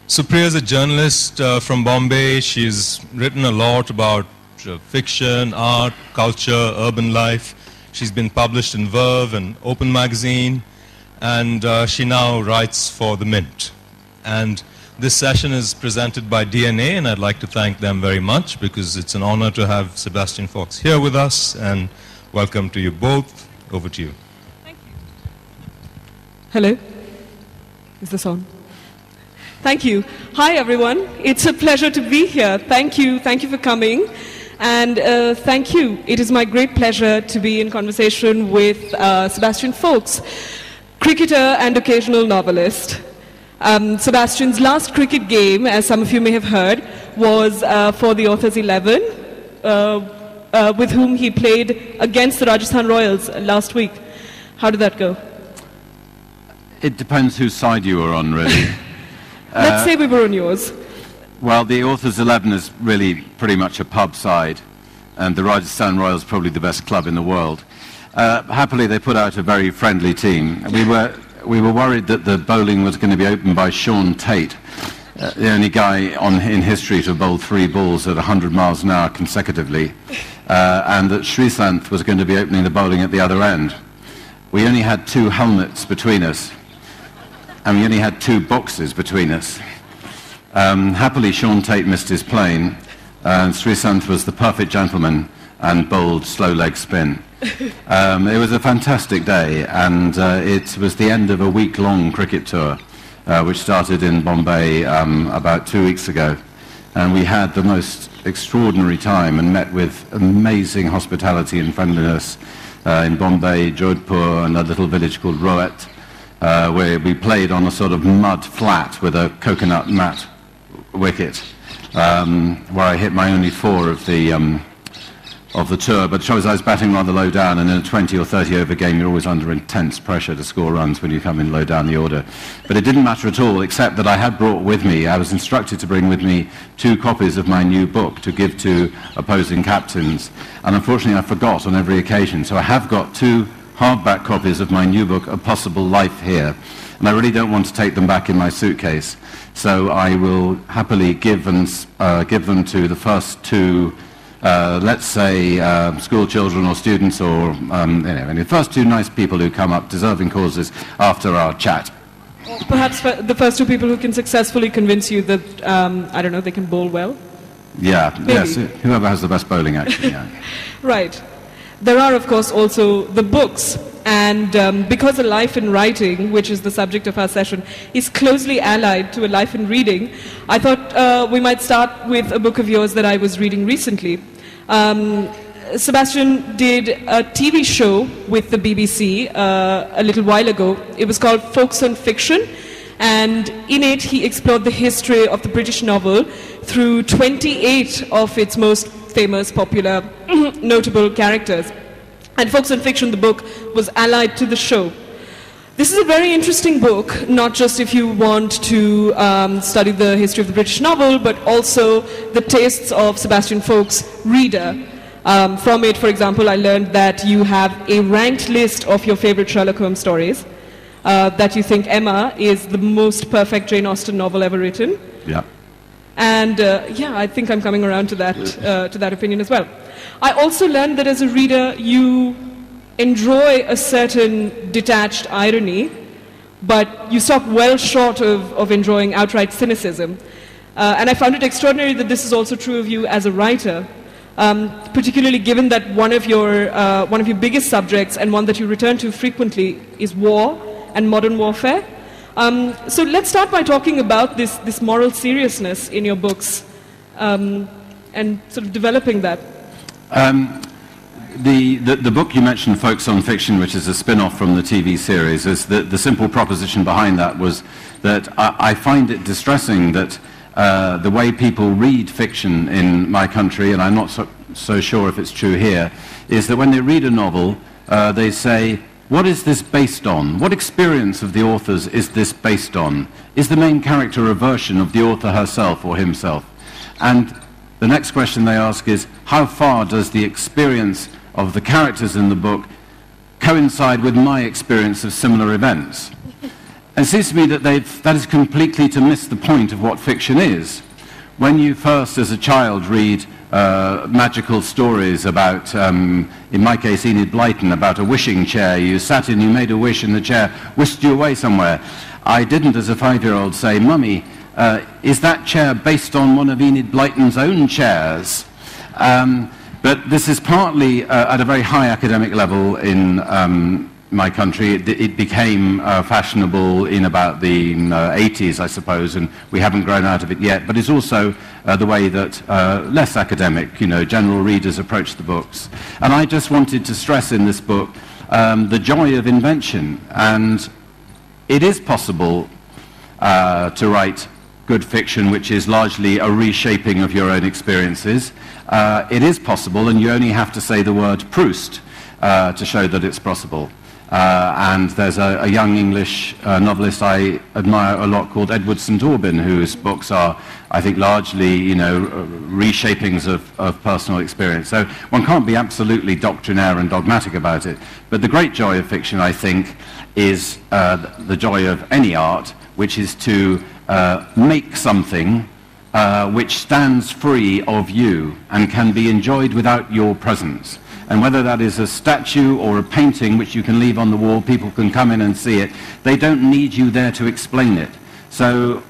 Supriya is a journalist from Bombay. She's written a lot about fiction, art, culture, urban life. She's been published in Verve and Open Magazine, and she now writes for The Mint. And this session is presented by DNA, and I'd like to thank them very much because it's an honor to have Sebastian Faulks here with us, and welcome to you both. Over to you. Thank you. Hello. Is this on? Thank you. Hi, everyone. It's a pleasure to be here. Thank you. Thank you for coming. And thank you. It is my great pleasure to be in conversation with Sebastian Faulks, cricketer and occasional novelist. Sebastian's last cricket game, as some of you may have heard, was for the Authors 11, with whom he played against the Rajasthan Royals last week. How did that go? It depends whose side you were on, really. Let's say we were on yours. Well, the Authors 11 is really pretty much a pub side, and the Rajasthan Royals is probably the best club in the world. Happily, they put out a very friendly team. We were worried that the bowling was going to be opened by Sean Tate, the only guy in history to bowl 3 balls at 100 miles an hour consecutively, and that Srisanth was going to be opening the bowling at the other end. We only had 2 helmets between us, and we only had 2 boxes between us. Happily, Sean Tate missed his plane, and Srisanth was the perfect gentleman and bowled slow leg spin. It was a fantastic day, and it was the end of a week-long cricket tour, which started in Bombay about 2 weeks ago. And we had the most extraordinary time and met with amazing hospitality and friendliness in Bombay, Jodhpur, and a little village called Roet, where we played on a sort of mud flat with a coconut mat wicket, where I hit my only 4 of the tour. But I was batting rather low down, and in a 20 or 30 over game you're always under intense pressure to score runs when you come in low down the order. But it didn't matter at all, except that I had brought with me, I was instructed to bring with me 2 copies of my new book to give to opposing captains, and unfortunately I forgot on every occasion. So I have got 2 hardback copies of my new book, A Possible Life, here, and I really don't want to take them back in my suitcase, so I will happily give them to the first 2 let's say school children or students, or the first 2 nice people who come up, deserving causes, after our chat. Perhaps the first 2 people who can successfully convince you that, I don't know, they can bowl well? Yeah, maybe. Yes, whoever has the best bowling action, yeah. Right. There are, of course, also the books. And because a life in writing, which is the subject of our session, is closely allied to a life in reading, I thought we might start with a book of yours that I was reading recently. Sebastian did a TV show with the BBC a little while ago. It was called Faulks on Fiction, and in it he explored the history of the British novel through 28 of its most famous, popular, notable characters. And Faulks on Fiction, the book, was allied to the show. This is a very interesting book, not just if you want to study the history of the British novel, but also the tastes of Sebastian Faulks' reader. From it, for example, I learned that you have a ranked list of your favorite Sherlock Holmes stories, that you think Emma is the most perfect Jane Austen novel ever written. Yeah. And yeah, I think I'm coming around to that opinion as well. I also learned that as a reader, you enjoy a certain detached irony, but you stop well short of enjoying outright cynicism. And I found it extraordinary that this is also true of you as a writer, particularly given that one of your biggest subjects, and one that you return to frequently, is war and modern warfare. So let's start by talking about this moral seriousness in your books, and sort of developing that. The book you mentioned, Faulks on Fiction, which is a spin-off from the TV series, is the simple proposition behind that was that I find it distressing that the way people read fiction in my country, and I'm not so sure if it's true here, is that when they read a novel, they say, what is this based on? What experience of the author's is this based on? Is the main character a version of the author herself or himself? And the next question they ask is, how far does the experience of the characters in the book coincide with my experience of similar events? it seems to me that that is completely to miss the point of what fiction is. When you first, as a child, read magical stories about, in my case, Enid Blyton, about a wishing chair. You sat in, you made a wish, and the chair whisked you away somewhere. I didn't, as a 5-year-old, say, "Mummy, is that chair based on one of Enid Blyton's own chairs?" But this is partly at a very high academic level in my country. It became fashionable in about the 80s, I suppose, and we haven't grown out of it yet. But it's also the way that less academic, general readers approach the books. And I just wanted to stress in this book the joy of invention. And it is possible to write good fiction which is largely a reshaping of your own experiences. It is possible, and you only have to say the word Proust to show that it's possible. And there's a young English novelist I admire a lot called Edward St. Aubyn, whose books are, I think, largely, reshapings of personal experience. So one can't be absolutely doctrinaire and dogmatic about it. But the great joy of fiction, I think, is the joy of any art, which is to make something which stands free of you and can be enjoyed without your presence. And whether that is a statue or a painting which you can leave on the wall, people can come in and see it, they don't need you there to explain it. So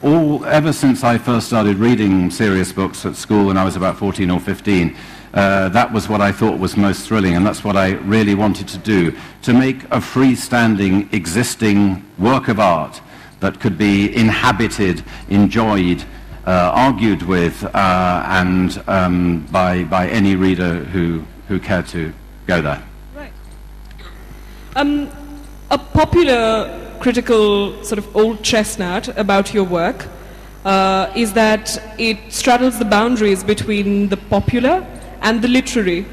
ever since I first started reading serious books at school when I was about 14 or 15, that was what I thought was most thrilling, and that's what I really wanted to do, to make a freestanding, existing work of art that could be inhabited, enjoyed, argued with, and by any reader who cared to go there. Right. A popular critical sort of old chestnut about your work is that it straddles the boundaries between the popular and the literary,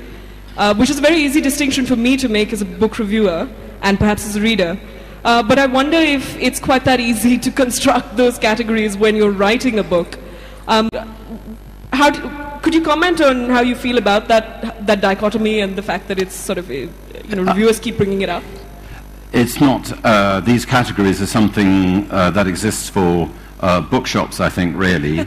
which is a very easy distinction for me to make as a book reviewer and perhaps as a reader. But I wonder if it's quite that easy to construct those categories when you're writing a book. Could you comment on how you feel about that dichotomy and the fact that it's sort of, reviewers keep bringing it up? It's not. These categories are something that exists for bookshops, I think, really,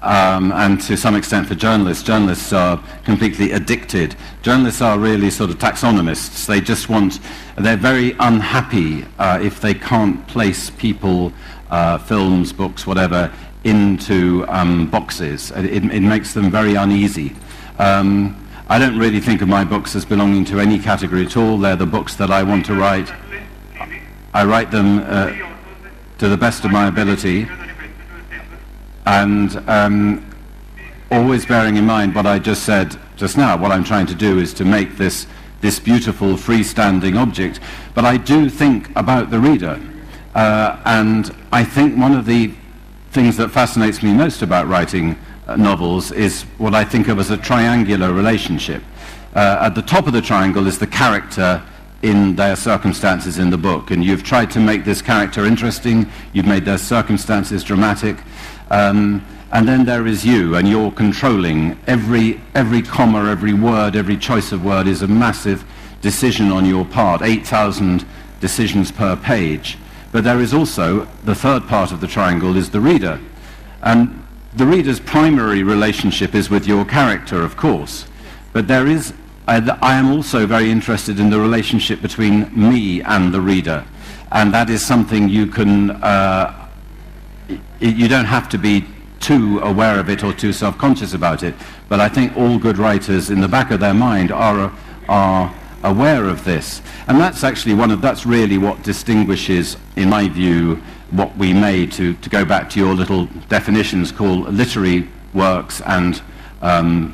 and to some extent for journalists. Journalists are completely addicted. Journalists are really sort of taxonomists. They're very unhappy if they can't place people, films, books, whatever, into boxes. It makes them very uneasy. I don't really think of my books as belonging to any category at all. They're the books that I want to write. I write them to the best of my ability, and always bearing in mind what I just said just now. What I'm trying to do is to make this beautiful freestanding object, but I do think about the reader, and I think one of the things that fascinates me most about writing novels is what I think of as a triangular relationship. At the top of the triangle is the character in their circumstances in the book, and you've tried to make this character interesting, you've made their circumstances dramatic, and then there is you, and you're controlling every comma, every word, every choice of word is a massive decision on your part, 8,000 decisions per page. But there is also, the third part of the triangle is the reader. And the reader's primary relationship is with your character, of course. But I am also very interested in the relationship between me and the reader. And that is something you don't have to be too aware of it or too self-conscious about it. But I think all good writers in the back of their mind are aware of this, and that's actually that's really what distinguishes, in my view, what we made, to go back to your little definitions, called literary works and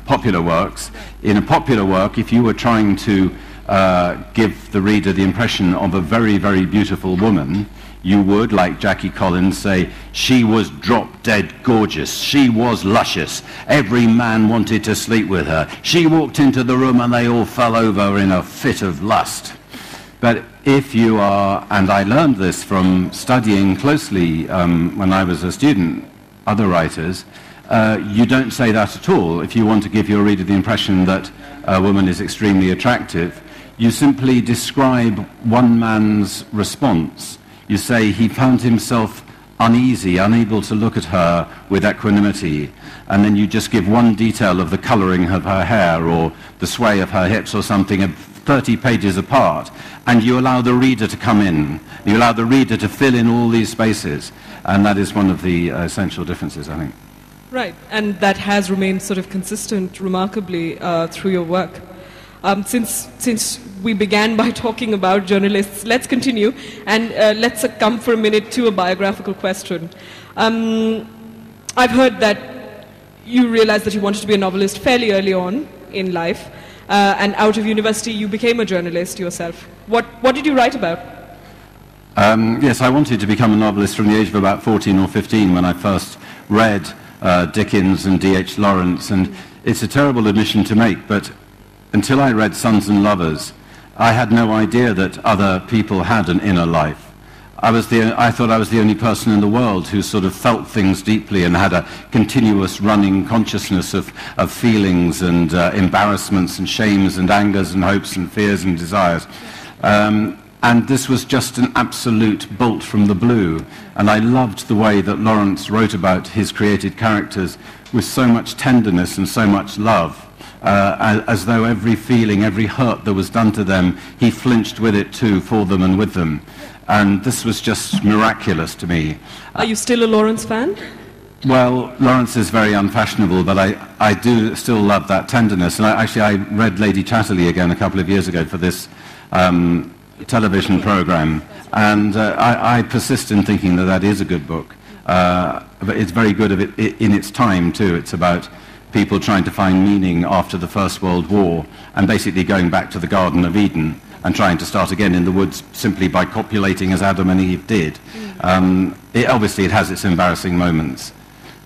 popular works. In a popular work, if you were trying to give the reader the impression of a very, very beautiful woman, you would, like Jackie Collins, say, she was drop-dead gorgeous, she was luscious, every man wanted to sleep with her, she walked into the room and they all fell over in a fit of lust. But if you are, and I learned this from studying closely when I was a student, other writers, you don't say that at all. If you want to give your reader the impression that a woman is extremely attractive, you simply describe one man's response. you say he found himself uneasy, unable to look at her with equanimity, and then you just give one detail of the colouring of her hair or the sway of her hips or something 30 pages apart, and you allow the reader to come in. You allow the reader to fill in all these spaces, and that is one of the essential differences, I think. Right, and that has remained sort of consistent remarkably through your work. Since we began by talking about journalists, let's continue and let's come for a minute to a biographical question. I've heard that you realized that you wanted to be a novelist fairly early on in life, and out of university you became a journalist yourself. What did you write about? Yes, I wanted to become a novelist from the age of about 14 or 15 when I first read Dickens and D.H. Lawrence, and it's a terrible admission to make, but until I read Sons and Lovers, I had no idea that other people had an inner life. I thought I was the only person in the world who sort of felt things deeply and had a continuous running consciousness of feelings and embarrassments and shames and angers and hopes and fears and desires. And this was just an absolute bolt from the blue. And I loved the way that Lawrence wrote about his created characters with so much tenderness and so much love. As though every feeling, every hurt that was done to them, he flinched with it too, for them and with them. And this was just miraculous to me. Are you still a Lawrence fan? Well, Lawrence is very unfashionable, but I do still love that tenderness. And I read Lady Chatterley again a couple of years ago for this television program. And I persist in thinking that that is a good book. But it's very good in its time, too. It's about people trying to find meaning after the First World War and basically going back to the Garden of Eden and trying to start again in the woods simply by copulating as Adam and Eve did. Obviously it has its embarrassing moments,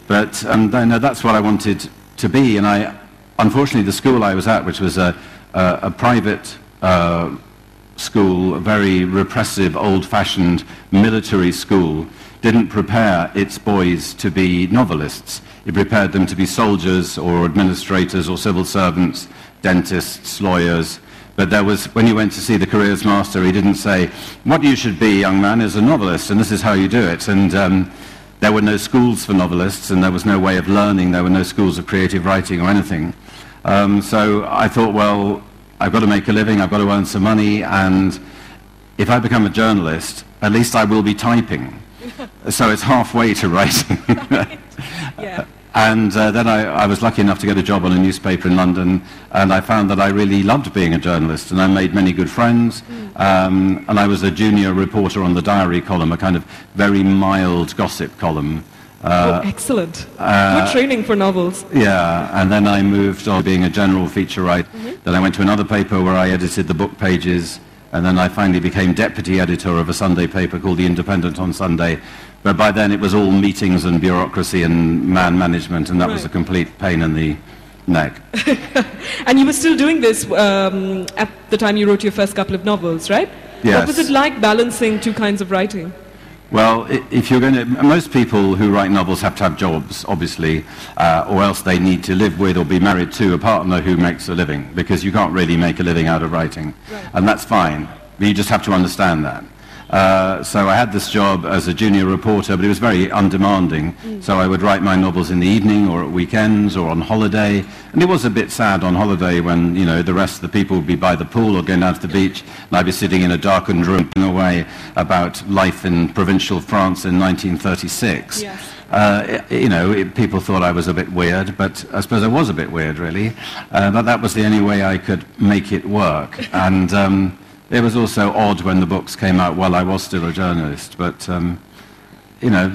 but no, that's what I wanted to be. And unfortunately the school I was at, which was a private school, a very repressive, old-fashioned military school, didn't prepare its boys to be novelists. It prepared them to be soldiers or administrators or civil servants, dentists, lawyers. But when you went to see the careers master, he didn't say, what you should be, young man, is a novelist, and this is how you do it. And there were no schools for novelists, and there was no way of learning. There were no schools of creative writing or anything. So I thought, well, I've got to make a living, I've got to earn some money, and if I become a journalist, at least I will be typing. So it's halfway to writing. Yeah. And then I was lucky enough to get a job on a newspaper in London, and I found that I really loved being a journalist, and I made many good friends. And I was a junior reporter on the Diary column, a kind of very mild gossip column. Excellent. Good training for novels. Yeah, and then I moved on being a general feature writer. Then I went to another paper where I edited the book pages, and then I finally became deputy editor of a Sunday paper called The Independent on Sunday. But by then it was all meetings and bureaucracy and man management, and that was a complete pain in the neck. And you were still doing this at the time you wrote your first couple of novels, right? Yes. What was it like balancing two kinds of writing? Well, if you're going to, most people who write novels have to have jobs, obviously, or else they need to live with or be married to a partner who makes a living, because you can't really make a living out of writing. Right. And that's fine, but you just have to understand that. So I had this job as a junior reporter, but it was very undemanding. So I would write my novels in the evening or at weekends or on holiday. And it was a bit sad on holiday when, you know, the rest of the people would be by the pool or going down to the beach, and I'd be sitting in a darkened room away about life in provincial France in 1936. Yes. You know, people thought I was a bit weird, but I suppose I was a bit weird, really. But that was the only way I could make it work. And it was also odd when the books came out while I was still a journalist, but, you know,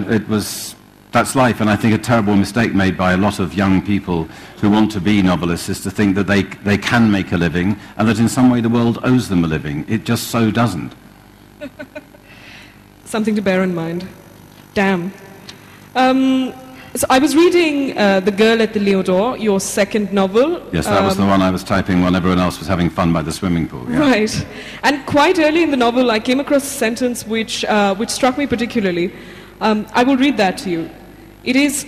that's life, and I think a terrible mistake made by a lot of young people who want to be novelists is to think that they can make a living, and that in some way the world owes them a living. It just so doesn't. Something to bear in mind. Damn. So I was reading The Girl at the Lion d'Or, your second novel. Yes, that was the one I was typing while everyone else was having fun by the swimming pool. Yeah. Right. And quite early in the novel, I came across a sentence which struck me particularly. I will read that to you. It is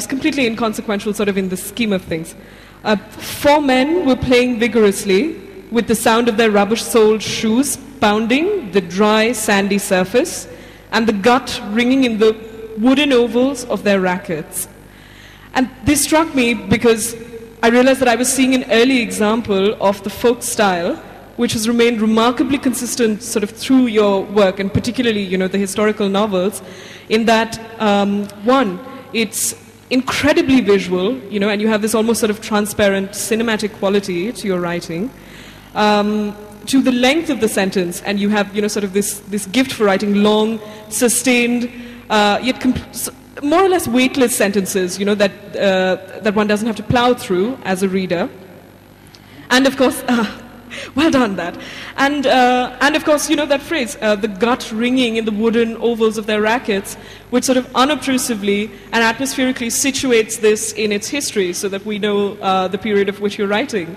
completely inconsequential, sort of in the scheme of things. 4 men were playing vigorously with the sound of their rubber-soled shoes pounding the dry, sandy surface, and the gut ringing in the wooden ovals of their rackets. And this struck me because I realized that I was seeing an early example of the folk style, which has remained remarkably consistent sort of through your work, and particularly, the historical novels, in that, one, it's incredibly visual, and you have this almost sort of transparent cinematic quality to your writing, to the length of the sentence, and you have, sort of this gift for writing long, sustained, yet more or less weightless sentences, that one doesn't have to plow through as a reader. And of course, well done that. And of course, that phrase, the gut ringing in the wooden ovals of their rackets, which sort of unobtrusively and atmospherically situates this in its history so that we know the period of which you're writing.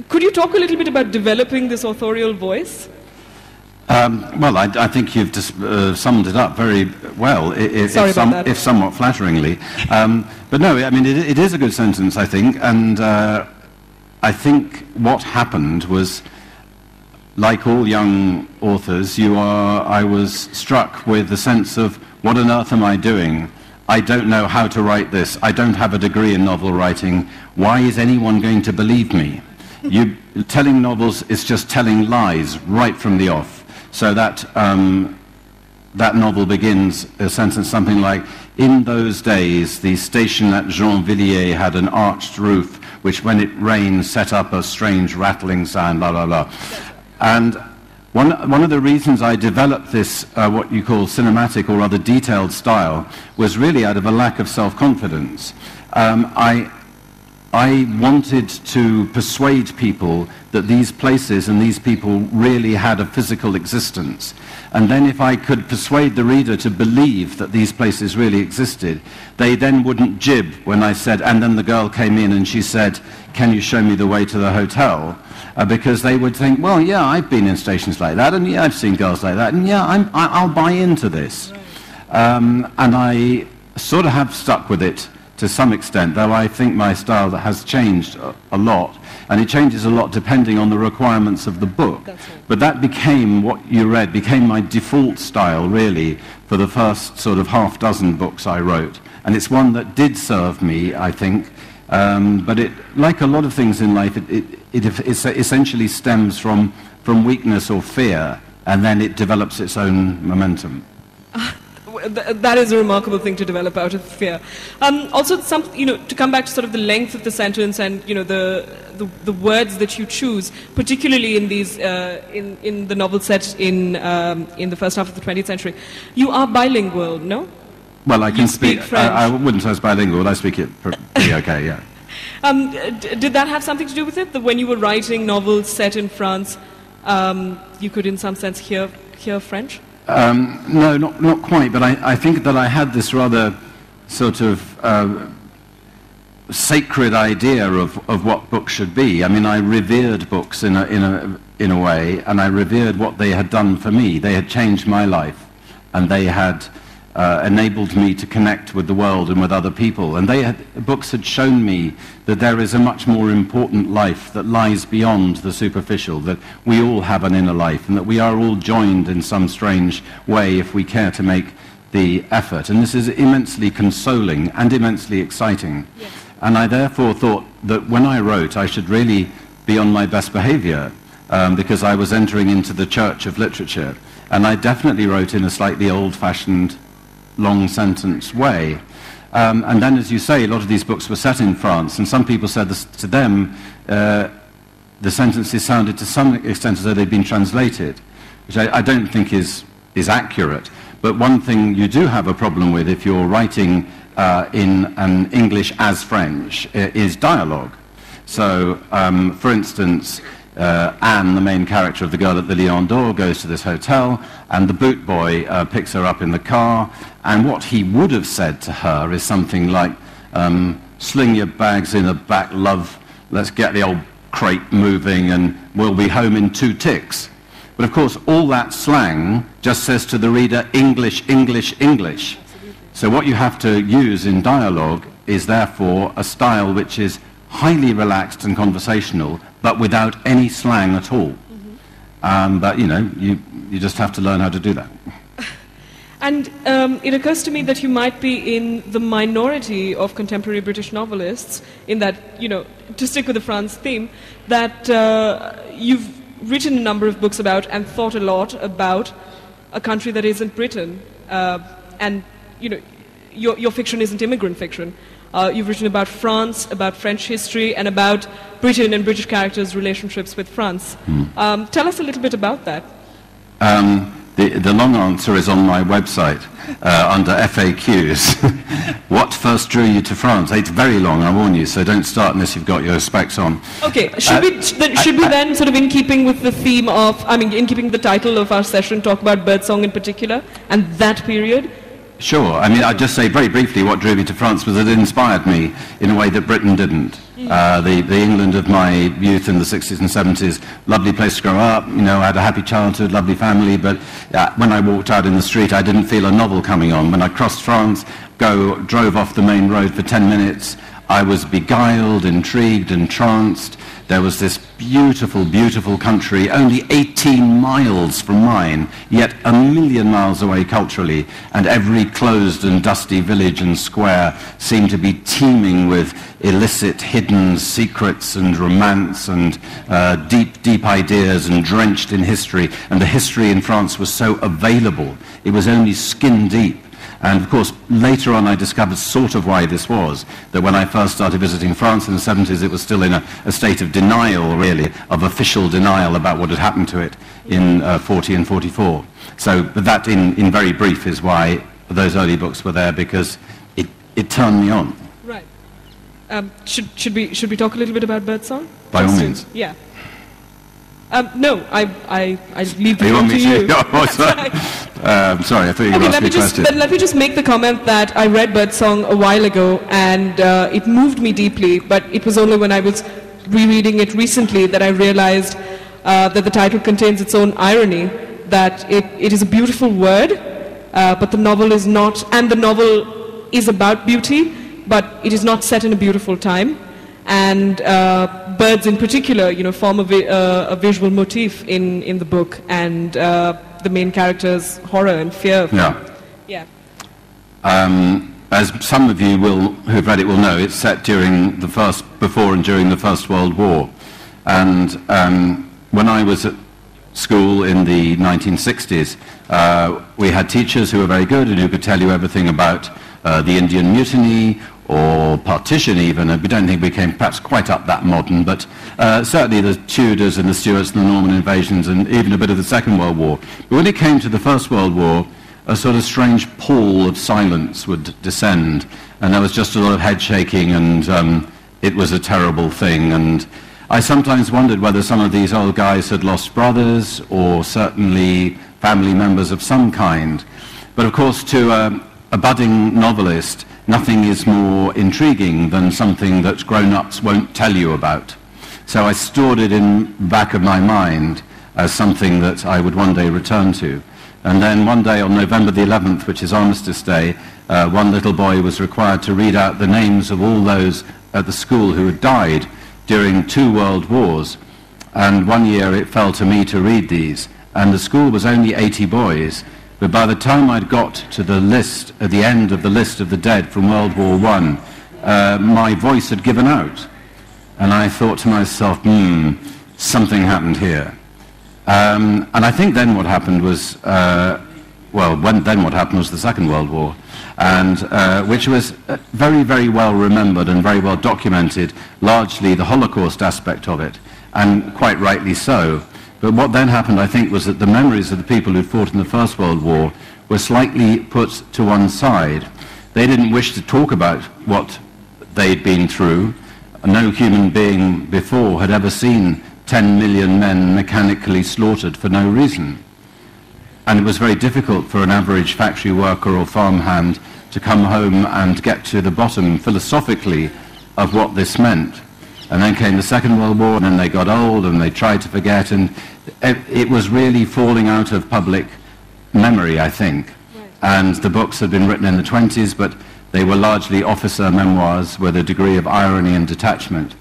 Could you talk a little bit about developing this authorial voice? Well, I think you've just summed it up very well, if somewhat flatteringly. But no, I mean, it is a good sentence, I think, and I think what happened was, like all young authors, I was struck with the sense of, what on earth am I doing? I don't know how to write this. I don't have a degree in novel writing. Why is anyone going to believe me? Telling novels is just telling lies right from the off. So that novel begins a sentence something like, in those days, the station at Gennevilliers had an arched roof, which when it rained set up a strange rattling sound, blah, blah, blah. And one of the reasons I developed this, what you call cinematic or rather detailed style, was really out of a lack of self-confidence. I wanted to persuade people that these places and these people really had a physical existence. And then if I could persuade the reader to believe that these places really existed, they then wouldn't jib when I said, and then the girl came in and she said, can you show me the way to the hotel? Because they would think, well, yeah, I've been in stations like that, and yeah, I've seen girls like that, and yeah, I'll buy into this. And I sort of have stuck with it to some extent, though I think my style has changed a lot, and it changes a lot depending on the requirements of the book. But that became, what you read, became my default style, really, for the first sort of half dozen books I wrote. And it's one that did serve me, I think, but it, like a lot of things in life, it essentially stems from weakness or fear, and then it develops its own momentum. That is a remarkable thing to develop out of fear. Also, to come back to sort of the length of the sentence and the words that you choose, particularly in these in the novel set in the first half of the 20th century, you are bilingual, no? Well, I can speak French. I wouldn't say it's bilingual. I speak it pretty okay, yeah. Did that have something to do with it? That when you were writing novels set in France, you could, in some sense, hear French? No, not quite, but I think that I had this rather sort of sacred idea of what books should be. I mean, I revered books in a way, and I revered what they had done for me. They had changed my life, and they had enabled me to connect with the world and with other people. And books had shown me that there is a much more important life that lies beyond the superficial, that we all have an inner life, and that we are all joined in some strange way if we care to make the effort. And this is immensely consoling and immensely exciting. Yes. And I therefore thought that when I wrote, I should really be on my best behavior, because I was entering into the church of literature. And I definitely wrote in a slightly old-fashioned long sentence way. And then, as you say, a lot of these books were set in France, and some people said to them the sentences sounded to some extent as though they'd been translated, which I don't think is accurate. But one thing you do have a problem with if you're writing in an English as French is dialogue. So, for instance, Anne, the main character of The Girl at the Lion d'Or, goes to this hotel, and the boot boy picks her up in the car, and what he would have said to her is something like, sling your bags in the back, love, let's get the old crate moving, and we'll be home in 2 ticks. But of course, all that slang just says to the reader, English, English, English. So what you have to use in dialogue is therefore a style which is highly relaxed and conversational, but without any slang at all. But, you just have to learn how to do that. And it occurs to me that you might be in the minority of contemporary British novelists in that, to stick with the France theme, that you've written a number of books about and thought a lot about a country that isn't Britain. And, your fiction isn't immigrant fiction. You've written about France, about French history, and about Britain and British characters' relationships with France. Tell us a little bit about that. The long answer is on my website under FAQs. What first drew you to France? It's very long, I warn you, so don't start unless you've got your specs on. Okay, should we then, sort of in keeping with the theme of, in keeping the title of our session, talk about Birdsong in particular, and that period? Sure. I'd just say very briefly what drew me to France was that it inspired me in a way that Britain didn't. The England of my youth in the 60s and 70s, lovely place to grow up, I had a happy childhood, lovely family, but when I walked out in the street I didn't feel a novel coming on. When I crossed France, drove off the main road for 10 minutes, I was beguiled, intrigued, entranced. There was this beautiful, beautiful country, only 18 miles from mine, yet a million miles away culturally, and every closed and dusty village and square seemed to be teeming with illicit, hidden secrets and romance and deep, deep ideas and drenched in history. And the history in France was so available. It was only skin deep. And of course, later on I discovered sort of why this was, that when I first started visiting France in the 70s, it was still in a state of denial, really, of official denial about what had happened to it in 40 and 44. So that, in very brief, is why those early books were there, because it turned me on. Right. Should we talk a little bit about Birdsong? By all means. Yeah. No, I leave the floor to you. Sorry, I thought you were going to ask me a question. Let me just make the comment that I read Birdsong a while ago, and it moved me deeply, but it was only when I was rereading it recently that I realized that the title contains its own irony, that it is a beautiful word, but the novel is not, and the novel is about beauty, but it is not set in a beautiful time. And birds in particular, form a visual motif in the book, and the main character's horror and fear. Yeah. As some of you who've read it will know, it's set before and during the First World War. And when I was at school in the 1960s, we had teachers who were very good and who could tell you everything about the Indian Mutiny, or partition even. We don't think we came perhaps quite up that modern, but certainly the Tudors and the Stuarts and the Norman invasions and even a bit of the Second World War. But when it came to the First World War, a sort of strange pall of silence would descend, and there was just a lot of head shaking, and it was a terrible thing. And I sometimes wondered whether some of these old guys had lost brothers, or certainly family members of some kind. But of course, to a budding novelist, nothing is more intriguing than something that grown-ups won't tell you about. So I stored it in the back of my mind as something that I would one day return to. And then one day on November the 11th, which is Armistice Day, one little boy was required to read out the names of all those at the school who had died during 2 world wars. And one year it fell to me to read these, and the school was only 80 boys. But by the time I'd got to the list, at the end of the list of the dead from World War I, my voice had given out. And I thought to myself, something happened here. And I think then what happened was, then what happened was the Second World War, and which was very, very well remembered and very well documented, largely the Holocaust aspect of it, and quite rightly so. But what then happened, I think, was that the memories of the people who fought in the First World War were slightly put to one side. They didn't wish to talk about what they'd been through. No human being before had ever seen 10 million men mechanically slaughtered for no reason. And it was very difficult for an average factory worker or farmhand to come home and get to the bottom philosophically of what this meant. And then came the Second World War, and then they got old and they tried to forget, and it was really falling out of public memory, I think. Right. And the books had been written in the 20s, but they were largely officer memoirs with a degree of irony and detachment.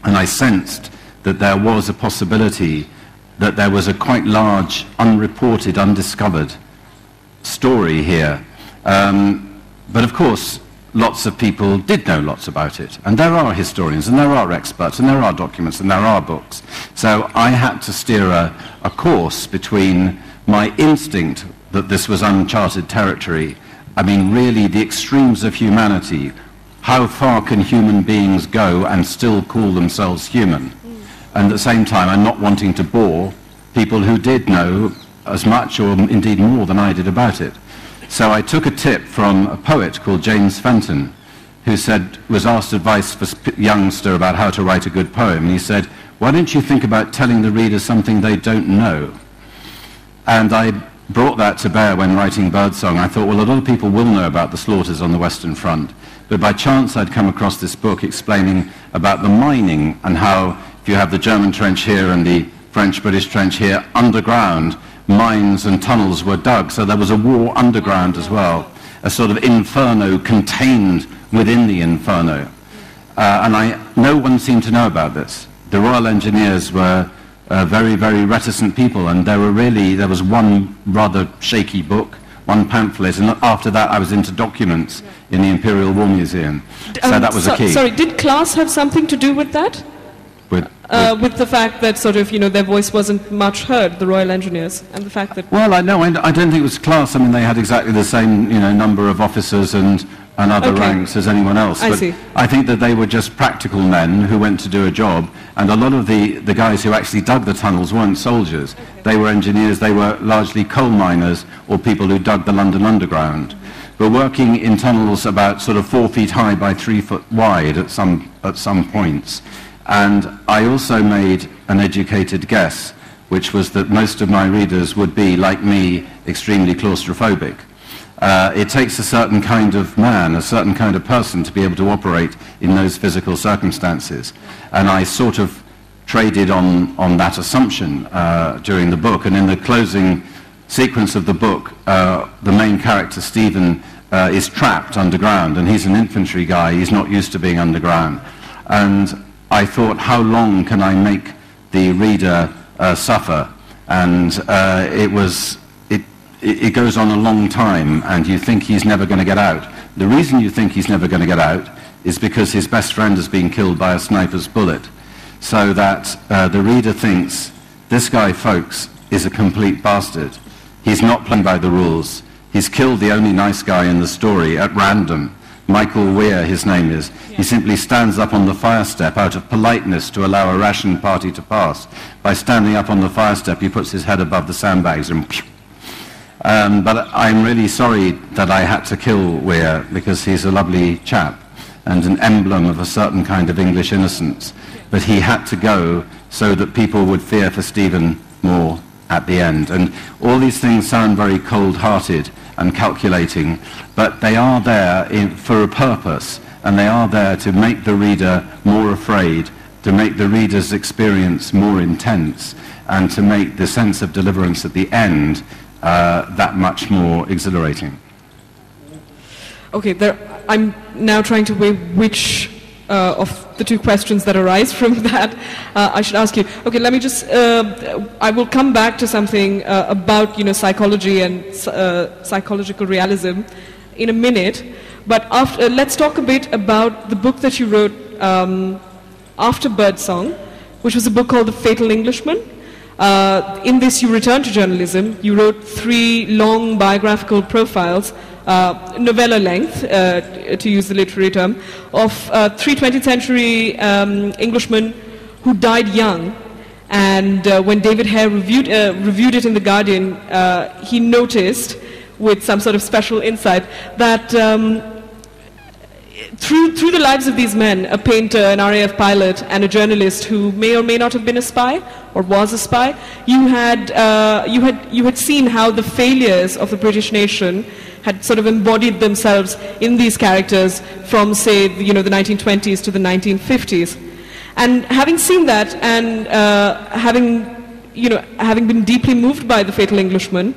And I sensed that there was a possibility that there was a quite large, unreported, undiscovered story here. But of course, lots of people did know lots about it. And there are historians, and there are experts, and there are documents, and there are books. So I had to steer a course between my instinct that this was uncharted territory, I mean, really the extremes of humanity. How far can human beings go and still call themselves human? And at the same time, I'm not wanting to bore people who did know as much or indeed more than I did about it. So I took a tip from a poet called James Fenton, who was asked advice for a youngster about how to write a good poem. And he said, why don't you think about telling the reader something they don't know? And I brought that to bear when writing Birdsong. I thought, well, a lot of people will know about the slaughters on the Western Front. But by chance, I'd come across this book explaining about the mining and how, if you have the German trench here and the French-British trench here, underground, mines and tunnels were dug. So there was a war underground as well, a sort of inferno contained within the inferno. And no one seemed to know about this. The Royal Engineers were very, very reticent people, and there was one rather shaky book, one pamphlet, and after that I was into documents in the Imperial War Museum. So that was a key. Sorry, did class have something to do with that? With the fact that sort of, their voice wasn't much heard, the Royal Engineers, and the fact that... Well, I don't think it was class. I mean, they had exactly the same, number of officers and other ranks as anyone else. I see. I think that they were just practical men who went to do a job, and a lot of the guys who actually dug the tunnels weren't soldiers. They were engineers, they were largely coal miners or people who dug the London Underground. Were working in tunnels about sort of 4 feet high by 3 foot wide at some points. And I also made an educated guess, which was that most of my readers would be, like me, extremely claustrophobic. It takes a certain kind of man, a certain kind of person to be able to operate in those physical circumstances. And I sort of traded on that assumption during the book. And in the closing sequence of the book, the main character, Stephen, is trapped underground. And he's an infantry guy. He's not used to being underground. And I thought, how long can I make the reader suffer? And it goes on a long time, and you think he's never going to get out. The reason you think he's never going to get out is because his best friend has been killed by a sniper's bullet. So that the reader thinks, this guy Faulks is a complete bastard. He's not playing by the rules. He's killed the only nice guy in the story at random. Michael Weir, his name is. He simply stands up on the fire step out of politeness to allow a ration party to pass. By standing up on the fire step, he puts his head above the sandbags and... but I'm really sorry that I had to kill Weir, because he's a lovely chap and an emblem of a certain kind of English innocence. But he had to go so that people would fear for Stephen more at the end. And all these things sound very cold-hearted and calculating, but they are there for a purpose, and they are there to make the reader more afraid, to make the reader's experience more intense, and to make the sense of deliverance at the end that much more exhilarating. Okay, I'm now trying to weigh which of the two questions that arise from that I should ask you. Okay, let me just, I will come back to something about, psychology and psychological realism in a minute, but let's talk a bit about the book that you wrote after Birdsong, which was a book called The Fatal Englishman. In this, you returned to journalism. You wrote 3 long biographical profiles, novella length, to use the literary term, of 3 20th century Englishmen who died young. And when David Hare reviewed it in The Guardian, he noticed, with some sort of special insight, that through the lives of these men, a painter, an RAF pilot, and a journalist who may or may not have been a spy, or was a spy, you had seen how the failures of the British nation had sort of embodied themselves in these characters from, say, the 1920s to the 1950s. And having seen that, and having been deeply moved by The Fatal Englishman,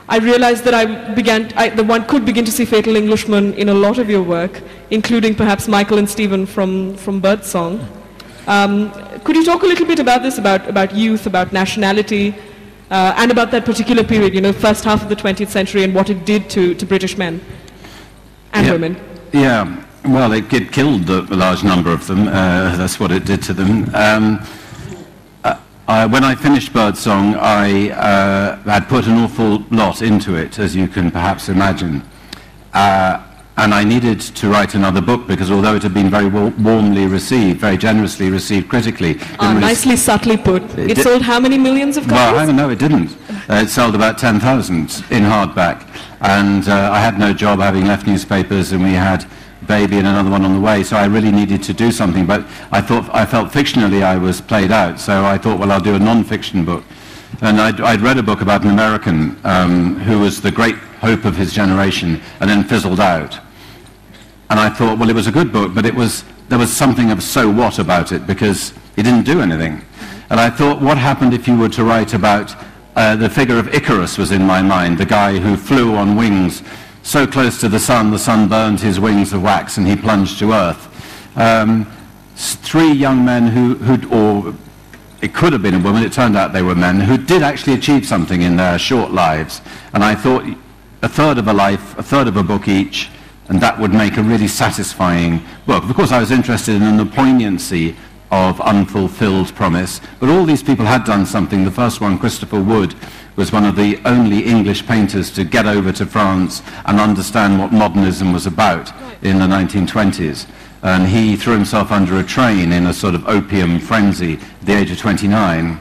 I realized that one could begin to see Fatal Englishman in a lot of your work, including perhaps Michael and Stephen from Birdsong. Could you talk a little bit about this, about youth, about nationality, and about that particular period, you know, first half of the 20th century, and what it did to British men and women? Yeah, well, it killed a large number of them. That's what it did to them. When I finished Birdsong, I had put an awful lot into it, as you can perhaps imagine. And I needed to write another book because although it had been very warmly received, very generously received critically... nicely subtly put. It sold how many millions of copies? Well, I don't know, it didn't. It sold about 10,000 in hardback. And I had no job, having left newspapers, and we had baby and another one on the way, so I really needed to do something. But I felt fictionally I was played out, so I thought, well, I'll do a non-fiction book. And I'd read a book about an American who was the great hope of his generation and then fizzled out. And I thought, well, it was a good book, but there was something of so what about it, because he didn't do anything. And I thought, what happened if you were to write about the figure of Icarus was in my mind, the guy who flew on wings so close to the sun burned his wings of wax and he plunged to earth. 3 young men or it could have been a woman, it turned out they were men, who did actually achieve something in their short lives. And I thought a third of a life, a third of a book each, and that would make a really satisfying book. Of course, I was interested in the poignancy of unfulfilled promise, but all these people had done something. The first one, Christopher Wood, was one of the only English painters to get over to France and understand what modernism was about in the 1920s. And he threw himself under a train in a sort of opium frenzy at the age of 29.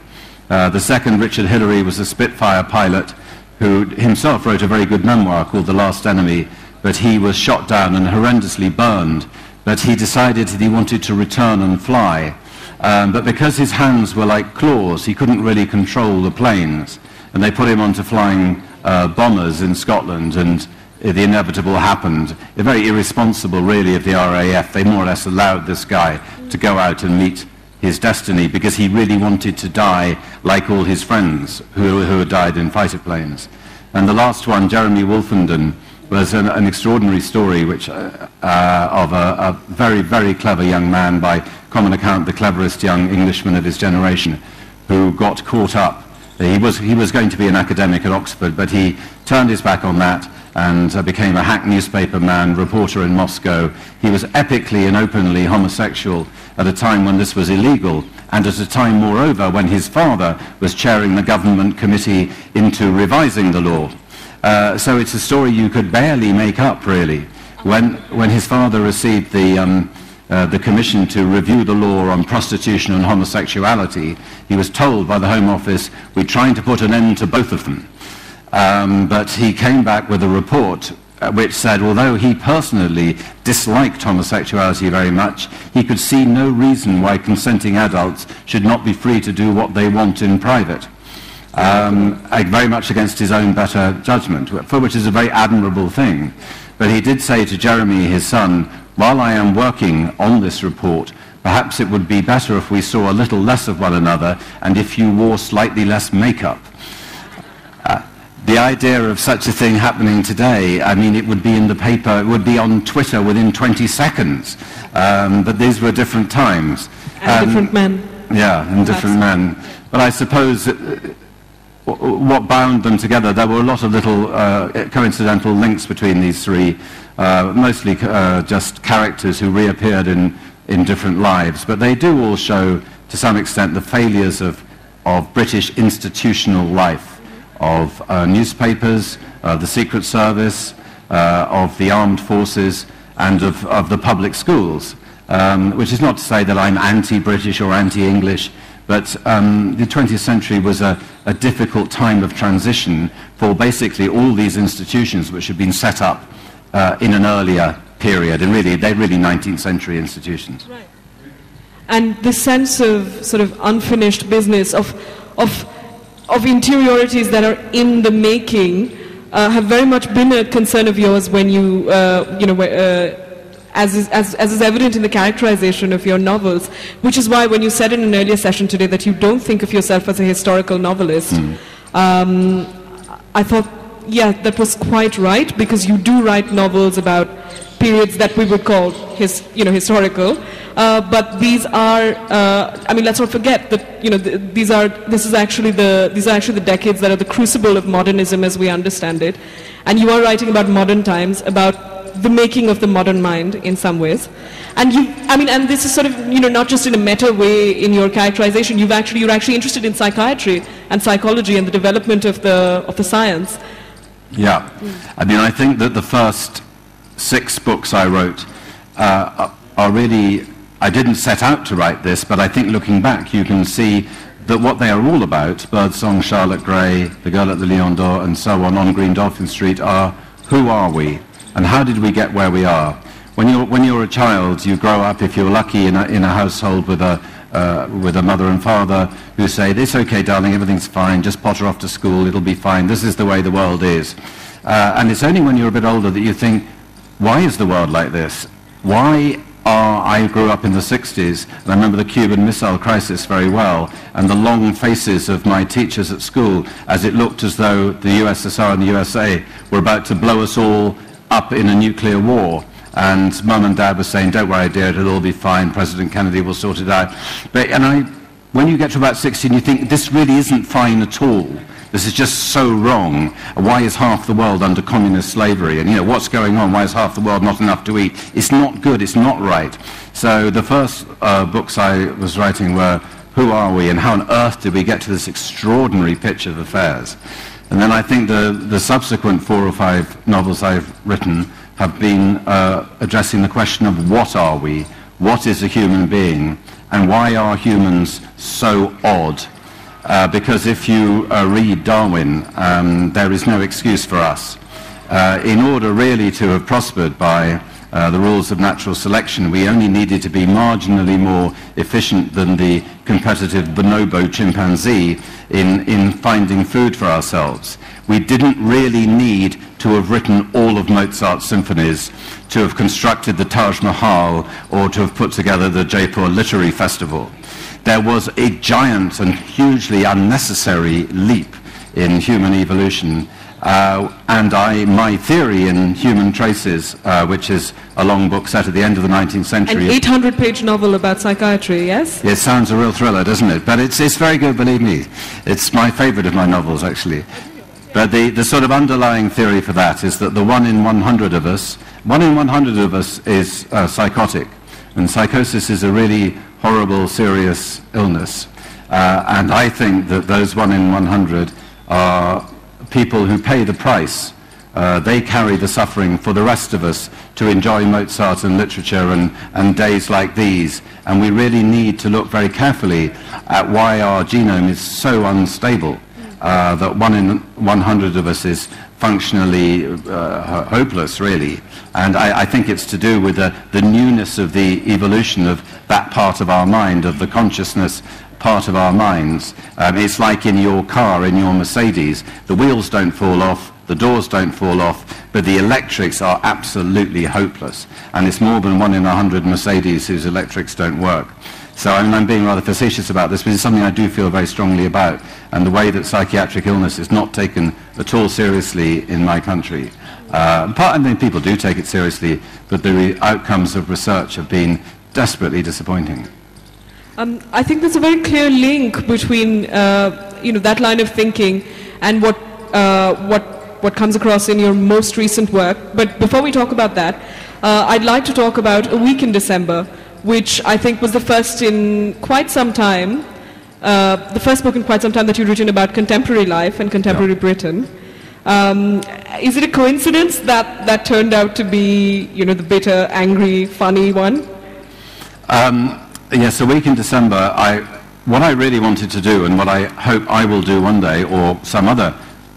The second, Richard Hillary, was a Spitfire pilot who himself wrote a very good memoir called The Last Enemy, but he was shot down and horrendously burned. But he decided that he wanted to return and fly. But because his hands were like claws, he couldn't really control the planes. And they put him onto flying bombers in Scotland, and the inevitable happened. Very irresponsible, really, of the RAF. They more or less allowed this guy to go out and meet his destiny because he really wanted to die like all his friends who had died in fighter planes. And the last one, Jeremy Wolfenden, was an extraordinary story which of a very, very clever young man, by common account the cleverest young Englishman of his generation, who got caught up. He was going to be an academic at Oxford, but he turned his back on that and became a hack newspaper man, reporter in Moscow. He was epically and openly homosexual at a time when this was illegal, and at a time, moreover, when his father was chairing the government committee into revising the law. So it's a story you could barely make up, really. When his father received the commission to review the law on prostitution and homosexuality, he was told by the Home Office, we're trying to put an end to both of them. But he came back with a report which said, although he personally disliked homosexuality very much, he could see no reason why consenting adults should not be free to do what they want in private. Very much against his own better judgment, for which is a very admirable thing. But he did say to Jeremy, his son, while I am working on this report, perhaps it would be better if we saw a little less of one another and if you wore slightly less makeup. The idea of such a thing happening today, I mean, it would be in the paper, it would be on Twitter within 20 seconds. But these were different times. And different men. Yeah, and different men. But I suppose what bound them together, there were a lot of little coincidental links between these three, mostly just characters who reappeared in different lives. But they do all show, to some extent, the failures of British institutional life, of newspapers, of the Secret Service, of the armed forces, and of the public schools, which is not to say that I'm anti-British or anti-English, but the 20th century was a difficult time of transition for basically all these institutions which had been set up in an earlier period, and they're really 19th century institutions. Right. And this sense of sort of unfinished business, of interiorities that are in the making, have very much been a concern of yours when you, as is evident in the characterization of your novels, which is why when you said in an earlier session today that you don't think of yourself as a historical novelist, I thought, yeah, that was quite right, because you do write novels about periods that we would call historical. But these are, let's not forget that these are actually the decades that are the crucible of modernism as we understand it. And you are writing about modern times, about the making of the modern mind in some ways. And and this is sort of, not just in a meta way in your characterization. You're actually interested in psychiatry and psychology and the development of the science. Yeah. I think that the first 6 books I wrote are really, I didn't set out to write this, but I think looking back you can see that what they are all about, Birdsong, Charlotte Gray, The Girl at the Lion d'Or, and so on Green Dolphin Street, are who are we? And how did we get where we are? When you're a child, you grow up, if you're lucky, in a household with a mother and father who say, "It's okay, darling, everything's fine, just potter off to school, it'll be fine, this is the way the world is." And it's only when you're a bit older that you think, why is the world like this? I grew up in the 60s, and I remember the Cuban Missile Crisis very well, and the long faces of my teachers at school as it looked as though the USSR and the USA were about to blow us all up in a nuclear war. And Mum and Dad were saying, "Don't worry, dear, it'll all be fine, President Kennedy will sort it out." When you get to about 16, you think, this really isn't fine at all. This is just so wrong. Why is half the world under communist slavery? And what's going on? Why is half the world not enough to eat? It's not good, it's not right. So the first books I was writing were, who are we, and how on earth did we get to this extraordinary pitch of affairs? And then I think the subsequent 4 or 5 novels I've written have been addressing the question of what are we, what is a human being, and why are humans so odd? Because if you read Darwin, there is no excuse for us. In order really to have prospered by the rules of natural selection, we only needed to be marginally more efficient than the competitive bonobo chimpanzee in finding food for ourselves. We didn't really need to have written all of Mozart's symphonies, to have constructed the Taj Mahal, or to have put together the Jaipur Literary Festival. There was a giant and hugely unnecessary leap in human evolution. My theory in Human Traces, which is a long book set at the end of the 19th century. An 800-page novel about psychiatry, yes? It sounds a real thriller, doesn't it? But it's very good, believe me. It's my favorite of my novels, actually. But the sort of underlying theory for that is that the 1 in 100 of us is psychotic. And psychosis is a really horrible, serious illness. And I think that those 1 in 100 are people who pay the price. They carry the suffering for the rest of us to enjoy Mozart and literature and days like these. And we really need to look very carefully at why our genome is so unstable, that 1 in 100 of us is functionally hopeless, really. And I think it's to do with the newness of the evolution of that part of our mind, of the consciousness part of our minds. It's like in your car, in your Mercedes, the wheels don't fall off, the doors don't fall off, but the electrics are absolutely hopeless. And it's more than 1 in 100 Mercedes whose electrics don't work. So I'm being rather facetious about this, but it's something I do feel very strongly about, and the way that psychiatric illness is not taken at all seriously in my country. I mean, people do take it seriously, but the outcomes of research have been desperately disappointing. I think there's a very clear link between that line of thinking and what comes across in your most recent work. But before we talk about that, I'd like to talk about A Week in December, which I think was the first in quite some time, the first book in quite some time that you've written about contemporary life and contemporary Britain. Is it a coincidence that turned out to be, the bitter, angry, funny one? Yes, A Week in December, what I really wanted to do, and what I hope I will do one day, or some other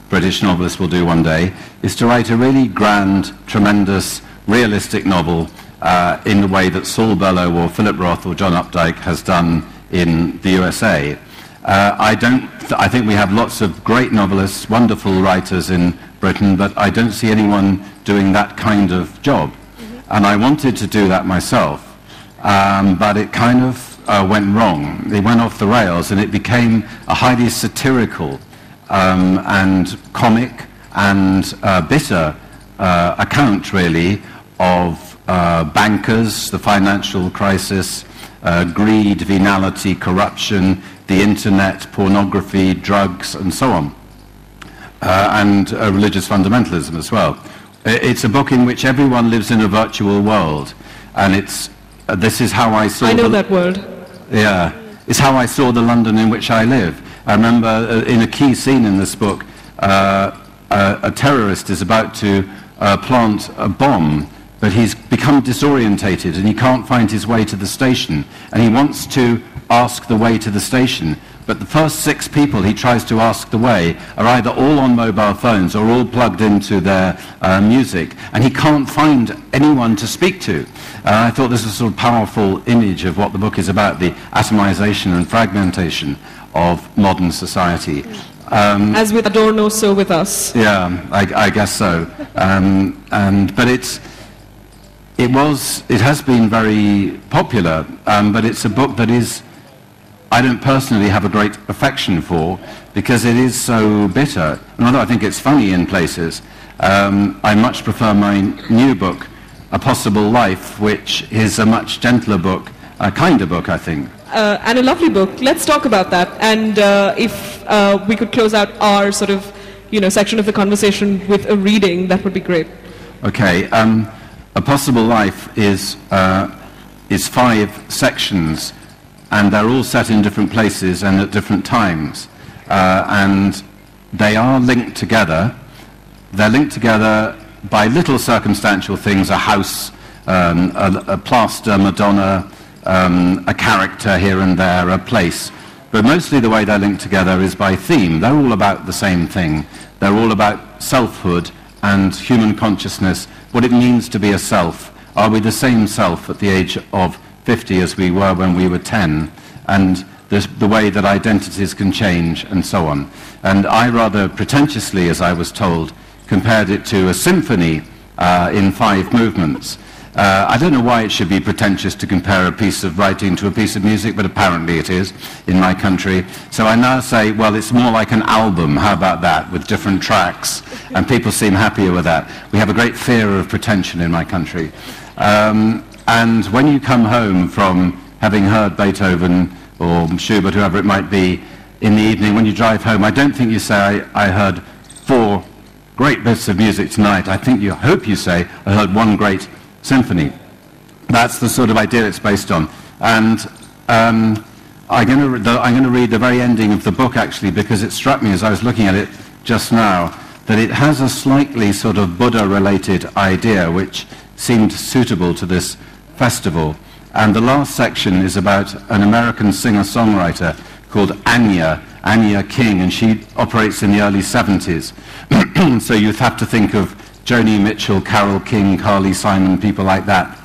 British novelist will do one day, is to write a really grand, tremendous, realistic novel in the way that Saul Bellow or Philip Roth or John Updike has done in the USA. I think we have lots of great novelists, wonderful writers in Britain, but I don't see anyone doing that kind of job. And I wanted to do that myself. But it kind of went wrong. It went off the rails, and it became a highly satirical and comic and bitter account, really, of bankers, the financial crisis, greed, venality, corruption, the internet, pornography, drugs, and so on, and religious fundamentalism as well. It's a book in which everyone lives in a virtual world, and this is how I saw. I know that world. Yeah, it's how I saw the London in which I live. I remember in a key scene in this book, a terrorist is about to plant a bomb, but he's become disorientated and he can't find his way to the station, and he wants to ask the way to the station. But the first 6 people he tries to ask the way are either all on mobile phones or all plugged into their music, and he can't find anyone to speak to. I thought this was a sort of powerful image of what the book is about, the atomization and fragmentation of modern society. As with Adorno, so with us. Yeah, I guess so. But it has been very popular, but it's a book that I don't personally have a great affection for, because it is so bitter. And although I think it's funny in places, I much prefer my new book, A Possible Life, which is a much gentler book, a kinder book, I think. And a lovely book. Let's talk about that. And if we could close out our sort of, section of the conversation with a reading, that would be great. Okay. A Possible Life is 5 sections, and they're all set in different places and at different times. And they are linked together. They're linked together by little circumstantial things, a house, a plaster Madonna, a character here and there, a place. But mostly the way they're linked together is by theme. They're all about the same thing. They're all about selfhood and human consciousness, what it means to be a self. Are we the same self at the age of 50 as we were when we were 10? And the way that identities can change, and so on. And I rather pretentiously, as I was told, compared it to a symphony in 5 movements. I don't know why it should be pretentious to compare a piece of writing to a piece of music, but apparently it is in my country. So I now say, well, it's more like an album. How about that, with different tracks? And people seem happier with that. We have a great fear of pretension in my country. And when you come home from having heard Beethoven or Schubert, whoever it might be, in the evening, when you drive home, I don't think you say, I heard 4 great bits of music tonight. I think you hope you say, I heard 1 great symphony. That's the sort of idea it's based on. And I'm going to read the very ending of the book, actually, because it struck me as I was looking at it just now that it has a slightly sort of Buddha-related idea which seemed suitable to this festival. And the last section is about an American singer-songwriter called Anya King, and she operates in the early 70s. So you'd have to think of Joni Mitchell, Carole King, Carly Simon, people like that.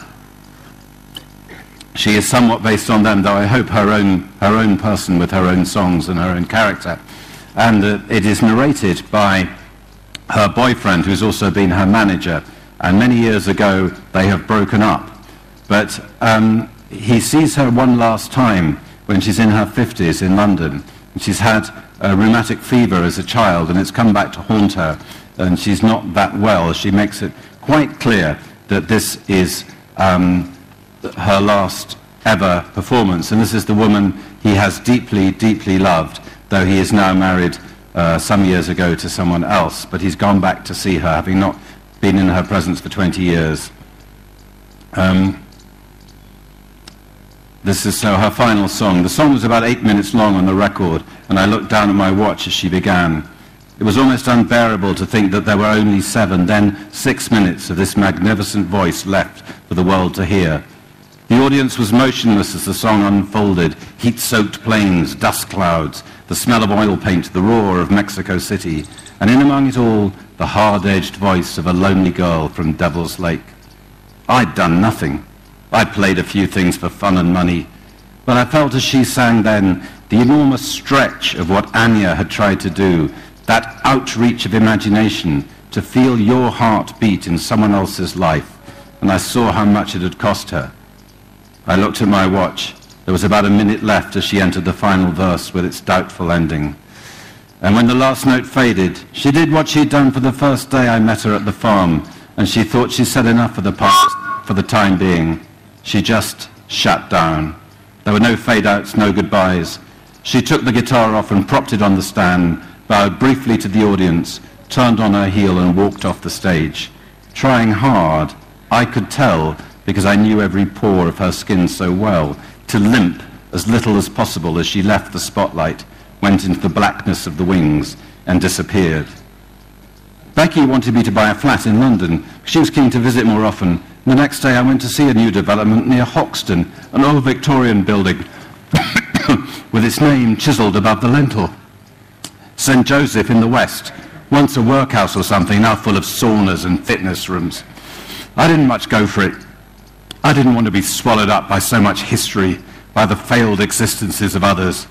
She is somewhat based on them, though I hope her own person with her own songs and her own character. And it is narrated by her boyfriend, who's also been her manager. And many years ago, they have broken up. But he sees her one last time when she's in her 50s in London. And she's had a rheumatic fever as a child, and it's come back to haunt her. And she's not that well. She makes it quite clear that this is her last ever performance. And this is the woman he has deeply, deeply loved, though he is now married some years ago to someone else. But he's gone back to see her, having not been in her presence for 20 years. This is her final song. The song was about 8 minutes long on the record, and I looked down at my watch as she began. It was almost unbearable to think that there were only 7, then 6 minutes of this magnificent voice left for the world to hear. The audience was motionless as the song unfolded. Heat-soaked plains, dust clouds, the smell of oil paint, the roar of Mexico City, and in among it all, the hard-edged voice of a lonely girl from Devil's Lake. I'd done nothing. I played a few things for fun and money, but I felt as she sang then the enormous stretch of what Anya had tried to do, that outreach of imagination to feel your heart beat in someone else's life, and I saw how much it had cost her. I looked at my watch. There was about a minute left as she entered the final verse with its doubtful ending. And when the last note faded, she did what she'd done for the first day I met her at the farm, and she thought she'd said enough for the past. for the time being. She just shut down. There were no fade-outs, no goodbyes. She took the guitar off and propped it on the stand, bowed briefly to the audience, turned on her heel and walked off the stage. Trying hard, I could tell, because I knew every pore of her skin so well, to limp as little as possible as she left the spotlight, went into the blackness of the wings, and disappeared. Becky wanted me to buy a flat in London. She was keen to visit more often. The next day I went to see a new development near Hoxton, an old Victorian building with its name chiselled above the lintel. St. Joseph in the west, once a workhouse or something, now full of saunas and fitness rooms. I didn't much go for it. I didn't want to be swallowed up by so much history, by the failed existences of others.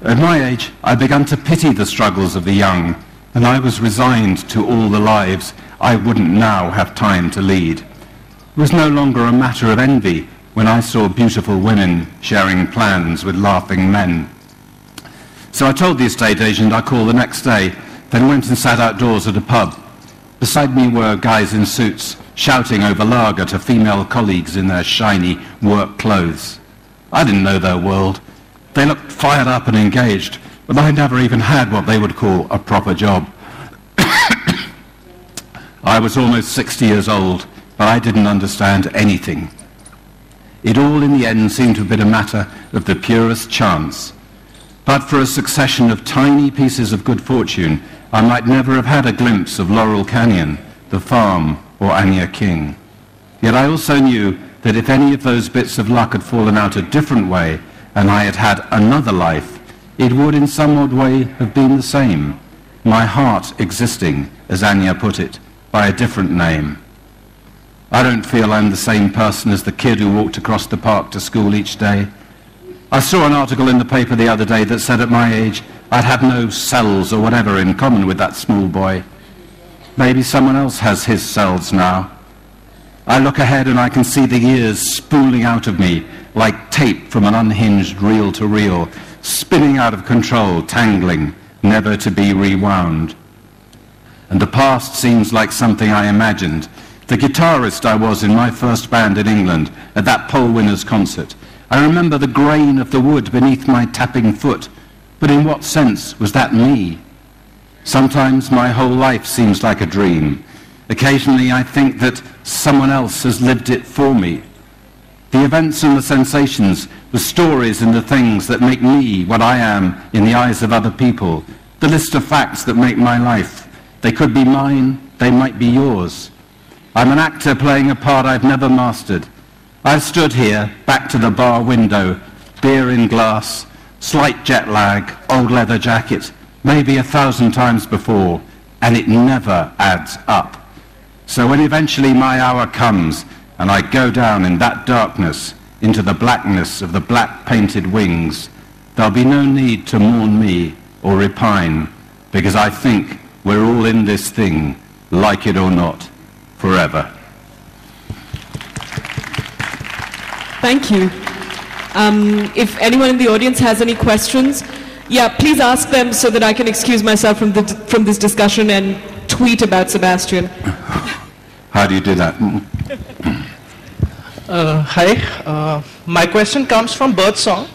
At my age, I began to pity the struggles of the young, and I was resigned to all the lives I wouldn't now have time to lead. It was no longer a matter of envy when I saw beautiful women sharing plans with laughing men. So I told the estate agent I'd call the next day, then went and sat outdoors at a pub. Beside me were guys in suits, shouting over lager to female colleagues in their shiny work clothes. I didn't know their world. They looked fired up and engaged, but I never even had what they would call a proper job. I was almost 60 years old, but I didn't understand anything. It all in the end seemed to have been a matter of the purest chance. But for a succession of tiny pieces of good fortune, I might never have had a glimpse of Laurel Canyon, the farm, or Anya King. Yet I also knew that if any of those bits of luck had fallen out a different way, and I had had another life, it would in some odd way have been the same, my heart existing, as Anya put it, by a different name. I don't feel I'm the same person as the kid who walked across the park to school each day. I saw an article in the paper the other day that said at my age I'd have no cells or whatever in common with that small boy. Maybe someone else has his cells now. I look ahead and I can see the years spooling out of me like tape from an unhinged reel-to-reel, spinning out of control, tangling, never to be rewound. And the past seems like something I imagined. The guitarist I was in my first band in England at that Poll Winners concert. I remember the grain of the wood beneath my tapping foot, but in what sense was that me? Sometimes my whole life seems like a dream. Occasionally I think that someone else has lived it for me. The events and the sensations, the stories and the things that make me what I am in the eyes of other people, the list of facts that make my life. They could be mine, they might be yours. I'm an actor playing a part I've never mastered. I've stood here, back to the bar window, beer in glass, slight jet lag, old leather jacket, maybe 1,000 times before, and it never adds up. So when eventually my hour comes, and I go down in that darkness, into the blackness of the black-painted wings, there'll be no need to mourn me or repine, because I think we're all in this thing, like it or not, forever. Thank you. If anyone in the audience has any questions, please ask them so that I can excuse myself from this discussion and tweet about Sebastian. How do you do that? Hi. My question comes from Birdsong.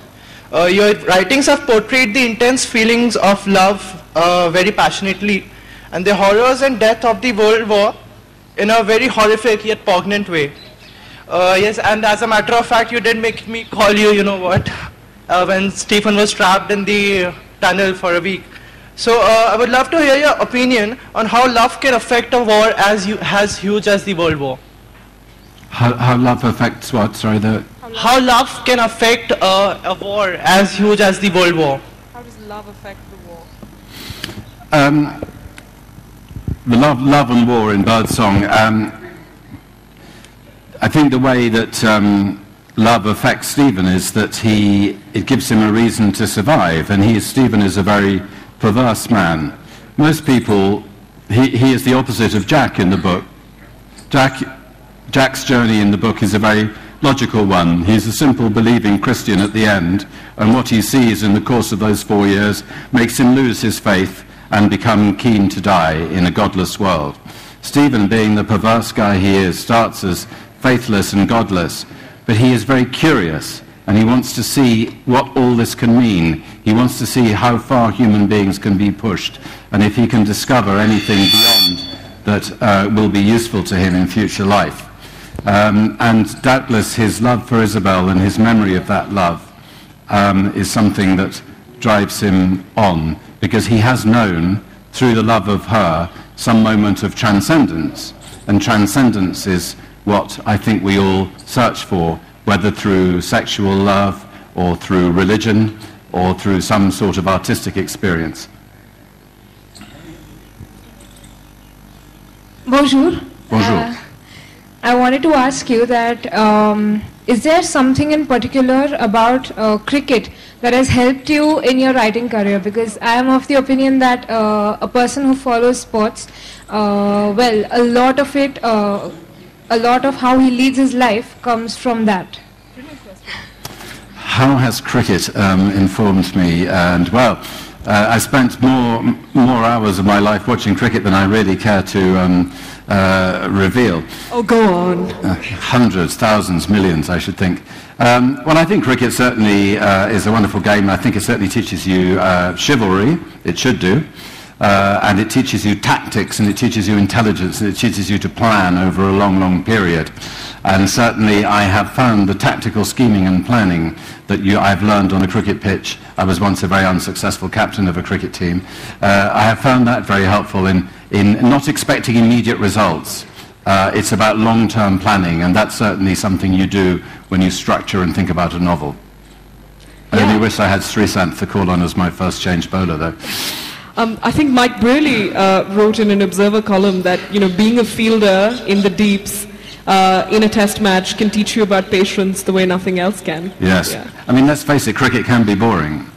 Your writings have portrayed the intense feelings of love very passionately, and the horrors and death of the World War in a very horrific yet poignant way. Yes, and as a matter of fact, you did make me call you, you know what, when Stephen was trapped in the tunnel for a week. So I would love to hear your opinion on how love can affect a war as huge as the World War. How love affects what? Sorry, How love can affect a war as huge as the World War. How does love affect the war? The love and war in Birdsong. I think the way that love affects Stephen is that it gives him a reason to survive, and Stephen is a very perverse man. Most people, he is the opposite of Jack in the book. Jack's journey in the book is a very logical one. He's a simple believing Christian at the end, and what he sees in the course of those 4 years makes him lose his faith and become keen to die in a godless world. Stephen, being the perverse guy he is, starts as faithless and godless, but he is very curious, and he wants to see what all this can mean. He wants to see how far human beings can be pushed, and if he can discover anything beyond that will be useful to him in future life. And doubtless his love for Isabel and his memory of that love is something that drives him on, because he has known, through the love of her, some moment of transcendence. And transcendence is what I think we all search for, whether through sexual love or through religion or through some sort of artistic experience. Bonjour. Bonjour. I wanted to ask you that is there something in particular about cricket that has helped you in your writing career? Because I am of the opinion that a person who follows sports, well, a lot of how he leads his life comes from that. How has cricket informed me? And well, I spent more hours of my life watching cricket than I really care to reveal. Oh, go on. Hundreds, thousands, millions, I should think. Well, I think cricket certainly is a wonderful game. I think it certainly teaches you chivalry. It should do. And it teaches you tactics, and it teaches you intelligence, and it teaches you to plan over a long, long period. And certainly I have found the tactical scheming and planning that I've learned on a cricket pitch. I was once a very unsuccessful captain of a cricket team. I have found that very helpful in not expecting immediate results. It's about long-term planning, and that's certainly something you do when you structure and think about a novel. I only wish I had Srisanth to call on as my first change bowler, though. I think Mike Brearley wrote in an Observer column that, being a fielder in the deeps in a test match can teach you about patience the way nothing else can. Yes. Yeah. I mean, let's face it, cricket can be boring.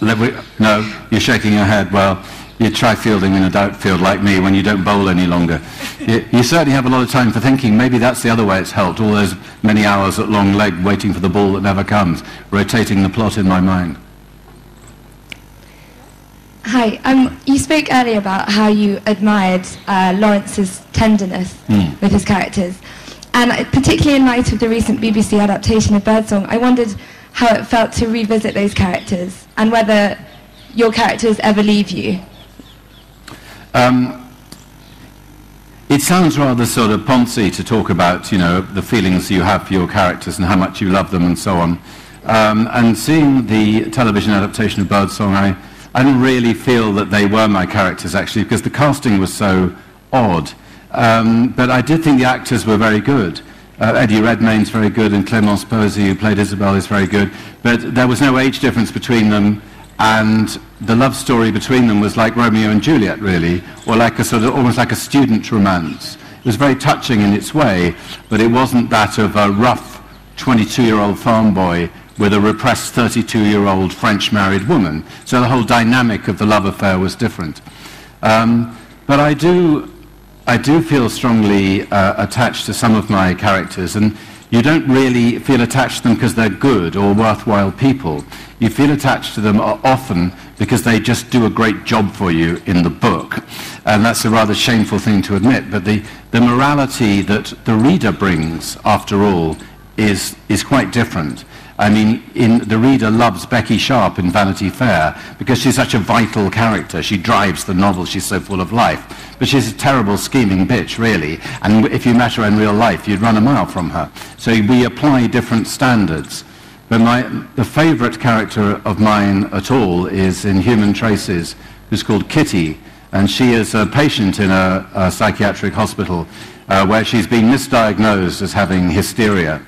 No, you're shaking your head. Well, you try fielding in a doubt field like me when you don't bowl any longer. You certainly have a lot of time for thinking. Maybe that's the other way it's helped. All those many hours at long leg waiting for the ball that never comes, rotating the plot in my mind. Hi, you spoke earlier about how you admired Lawrence's tenderness with his characters. And particularly in light of the recent BBC adaptation of Birdsong, I wondered how it felt to revisit those characters and whether your characters ever leave you. It sounds rather sort of poncy to talk about, the feelings you have for your characters and how much you love them and so on. And seeing the television adaptation of Birdsong, I didn't really feel that they were my characters, actually, because the casting was so odd. But I did think the actors were very good. Eddie Redmayne's very good, and Clémence Posey, who played Isabel, is very good. But there was no age difference between them, and the love story between them was like Romeo and Juliet, really, or like a sort of almost like a student romance. It was very touching in its way, but it wasn't that of a rough 22-year-old farm boy with a repressed 32-year-old French married woman. So the whole dynamic of the love affair was different. But I do feel strongly attached to some of my characters, and you don't really feel attached to them because they're good or worthwhile people. You feel attached to them often because they just do a great job for you in the book. And that's a rather shameful thing to admit, but the morality that the reader brings, after all, is quite different. I mean, the reader loves Becky Sharp in Vanity Fair because she's such a vital character. She drives the novel. She's so full of life. But she's a terrible scheming bitch, really. And if you met her in real life, you'd run a mile from her. So we apply different standards. But the favourite character of mine at all is in Human Traces, who's called Kitty. And she is a patient in a psychiatric hospital where she's been misdiagnosed as having hysteria.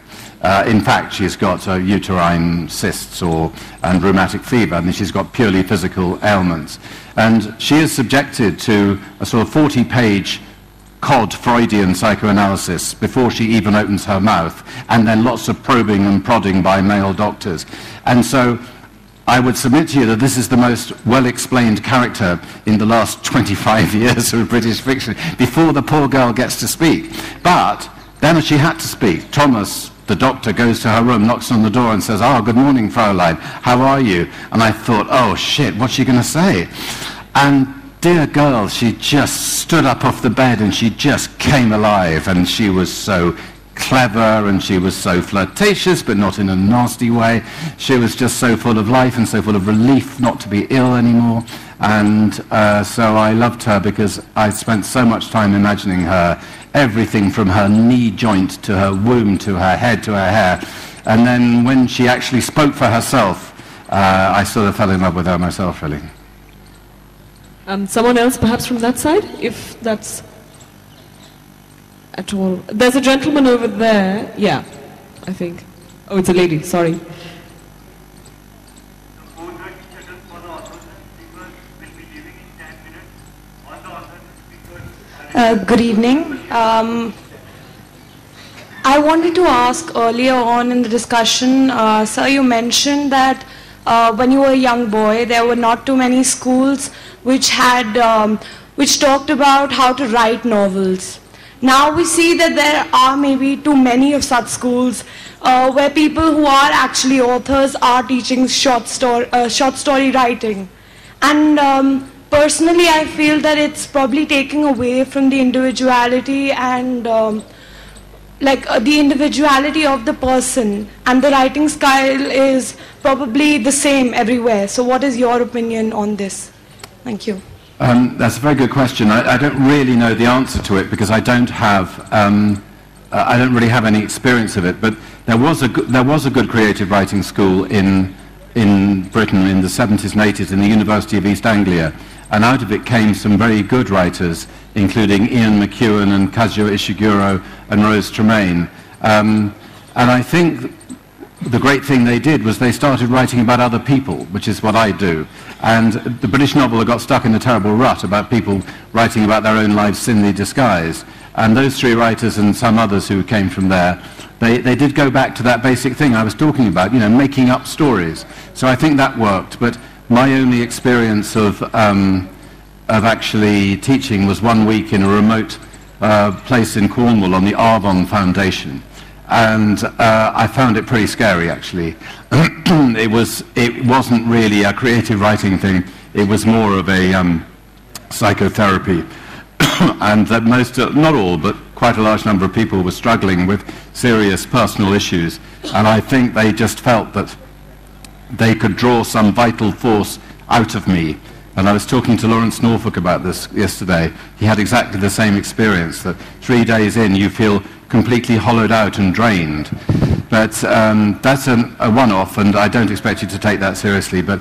In fact, she's got uterine cysts and rheumatic fever, and she's got purely physical ailments. And she is subjected to a sort of 40-page cod Freudian psychoanalysis before she even opens her mouth, and then lots of probing and prodding by male doctors. And so I would submit to you that this is the most well-explained character in the last 25 years of British fiction, before the poor girl gets to speak. But then she had to speak. Thomas, the doctor, goes to her room, knocks on the door and says, good morning, Fraulein, how are you? And I thought, oh shit, what's she going to say? And dear girl, she just stood up off the bed and she just came alive, and she was so clever, and she was so flirtatious, but not in a nasty way. She was just so full of life and so full of relief not to be ill anymore. And so I loved her because I spent so much time imagining her, everything from her knee joint to her womb to her head to her hair. And then when she actually spoke for herself, I sort of fell in love with her myself, really. Someone else perhaps from that side, if that's at all. There's a gentleman over there. Yeah, I think. Oh, it's a lady, sorry. Good evening. I wanted to ask earlier on in the discussion, sir, you mentioned that when you were a young boy, there were not too many schools which talked about how to write novels. Now we see that there are maybe too many of such schools where people who are actually authors are teaching short story writing. And personally, I feel that it's probably taking away from the individuality and the individuality of the person, and the writing style is probably the same everywhere. So what is your opinion on this? Thank you. That's a very good question. I don't really know the answer to it because I don't really have any experience of it. But there was a good creative writing school in Britain in the 70s and 80s in the University of East Anglia, and out of it came some very good writers, including Ian McEwan and Kazuo Ishiguro and Rose Tremaine. And I think the great thing they did was they started writing about other people, which is what I do. And the British novel got stuck in a terrible rut about people writing about their own lives thinly disguised. And those three writers and some others who came from there, they did go back to that basic thing I was talking about, making up stories. So I think that worked. But my only experience of actually teaching was 1 week in a remote place in Cornwall on the Arvon Foundation. And I found it pretty scary, actually. It wasn't really a creative writing thing. It was more of a psychotherapy. And that not all, but quite a large number of people were struggling with serious personal issues. And I think they just felt that they could draw some vital force out of me. And I was talking to Lawrence Norfolk about this yesterday. He had exactly the same experience, that 3 days in you feel completely hollowed out and drained. But that's a one-off, and I don't expect you to take that seriously. But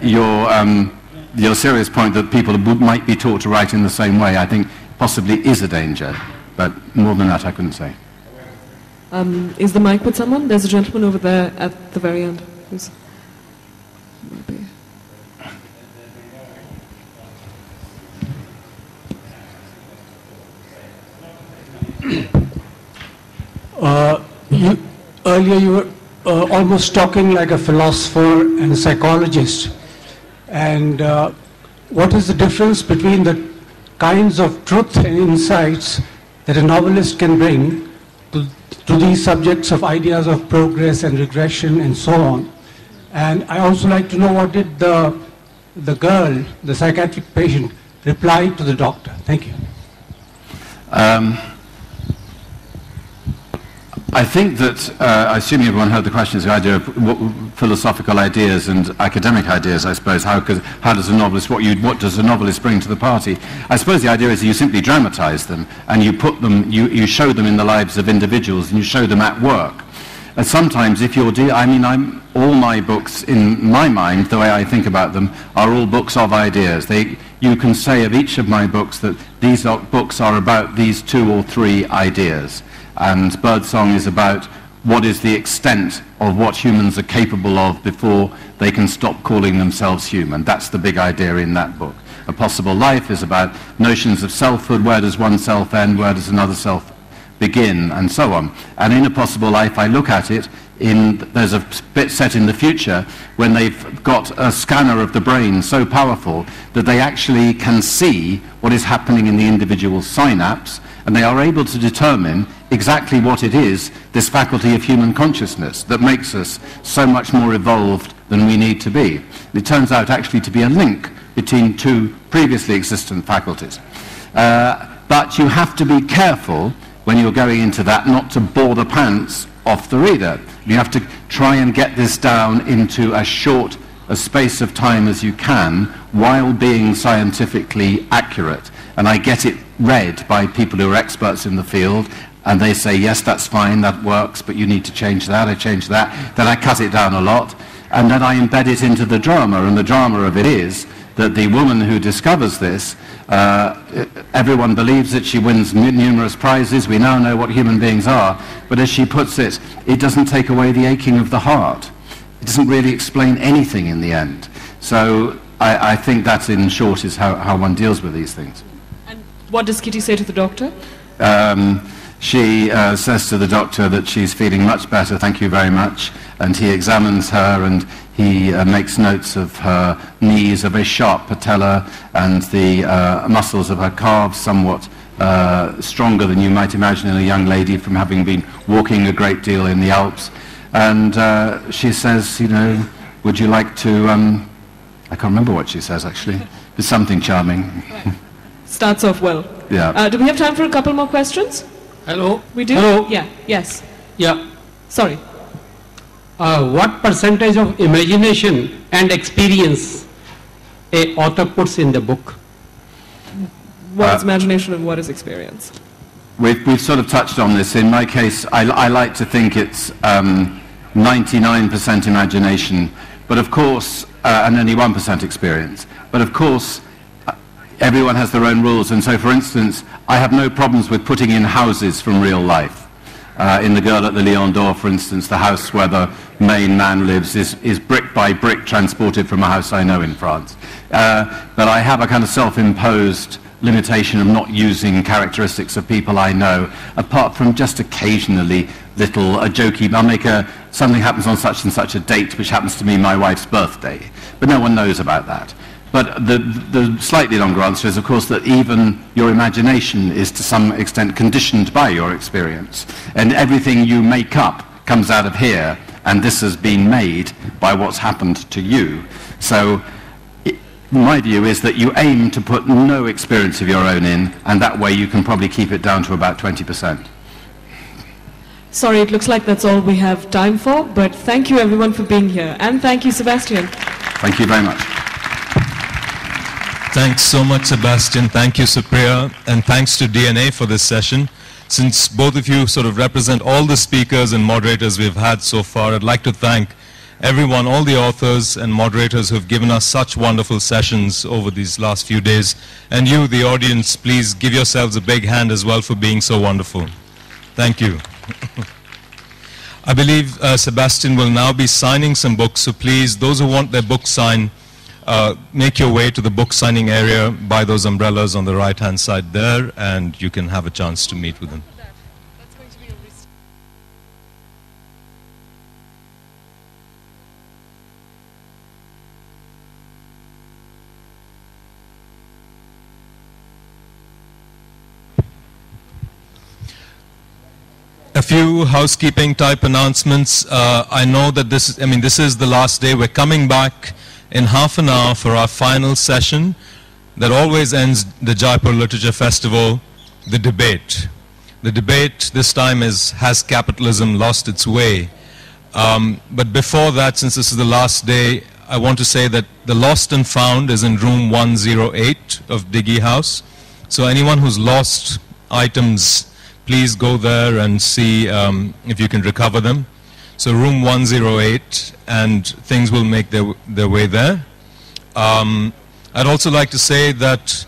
your serious point that people might be taught to write in the same way, I think possibly is a danger. But more than that, I couldn't say. Is the mic with someone? There's a gentleman over there at the very end. Who's... Earlier you were almost talking like a philosopher and a psychologist. And what is the difference between the kinds of truth and insights that a novelist can bring to these subjects of ideas of progress and regression and so on? And I also like to know, what did the girl, the psychiatric patient, reply to the doctor? Thank you. I think that, assuming everyone heard the questions, the idea of philosophical ideas and academic ideas, I suppose, how does a novelist, what does a novelist bring to the party? I suppose the idea is that you simply dramatize them and you put them, you show them in the lives of individuals and you show them at work. And sometimes if you're, all my books, in my mind, the way I think about them, are all books of ideas. You can say of each of my books that these books are about these 2 or 3 ideas. And Birdsong is about what is the extent of what humans are capable of before they can stop calling themselves human. That's the big idea in that book. A Possible Life is about notions of selfhood. Where does one self end? Where does another self begin? And so on. And in A Possible Life, I look at it there's a bit set in the future when they've got a scanner of the brain so powerful that they actually can see what is happening in the individual synapse, and they are able to determine exactly what it is, this faculty of human consciousness, that makes us so much more evolved than we need to be. It turns out actually to be a link between 2 previously existent faculties. But you have to be careful when you're going into that, not to bore the pants off the reader. You have to try and get this down into as short a space of time as you can while being scientifically accurate. And I get it read by people who are experts in the field, and they say, yes, that's fine, that works, but you need to change that. I change that. Then I cut it down a lot, and then I embed it into the drama. And the drama of it is that the woman who discovers this, everyone believes that she wins numerous prizes. We now know what human beings are. But as she puts it, it doesn't take away the aching of the heart. It doesn't really explain anything in the end. So I think that, in short, is how one deals with these things. And what does Kitty say to the doctor? She says to the doctor that she's feeling much better, thank you very much. And he examines her, and he makes notes of her knees, a very sharp patella, and the muscles of her calves somewhat stronger than you might imagine in a young lady from having been walking a great deal in the Alps. And she says, you know, would you like to, I can't remember what she says actually, it's something charming. Right. Starts off well. Yeah. Do we have time for a couple more questions? Hello? We do? Hello? Yeah, yes. Yeah. Sorry. What percentage of imagination and experience a author puts in the book? What is imagination and what is experience? We've sort of touched on this. In my case, I like to think it's 99% imagination, but of course, and only 1% experience. But of course, everyone has their own rules, and so, for instance, I have no problems with putting in houses from real life. In The Girl at the Lion d'Or, for instance, the house where the main man lives is brick by brick transported from a house I know in France. But I have a kind of self-imposed limitation of not using characteristics of people I know, apart from just occasionally a jokey, I'll make something happens on such and such a date, which happens to be my wife's birthday. But no one knows about that. But the slightly longer answer is, of course, that even your imagination is to some extent conditioned by your experience. And everything you make up comes out of here, and this has been made by what's happened to you. So my view is that you aim to put no experience of your own in, and that way you can probably keep it down to about 20%. Sorry, it looks like that's all we have time for, but thank you everyone for being here. And thank you, Sebastian. Thank you very much. Thanks so much, Sebastian. Thank you, Supriya. And thanks to DNA for this session. Since both of you sort of represent all the speakers and moderators we've had so far, I'd like to thank everyone, all the authors and moderators who have given us such wonderful sessions over these last few days. And you, the audience, please give yourselves a big hand as well for being so wonderful. Thank you. I believe Sebastian will now be signing some books, so please, those who want their book signed, make your way to the book signing area by those umbrellas on the right-hand side there, and you can have a chance to meet with them. A few housekeeping type announcements. I know that this is the last day. We're coming back in half an hour for our final session that always ends the Jaipur Literature Festival, the debate. The debate this time is, has capitalism lost its way? But before that, since this is the last day, I want to say that the Lost and Found is in room 108 of Diggy House. So anyone who's lost items, please go there and see if you can recover them. So room 108, and things will make their way there. I'd also like to say that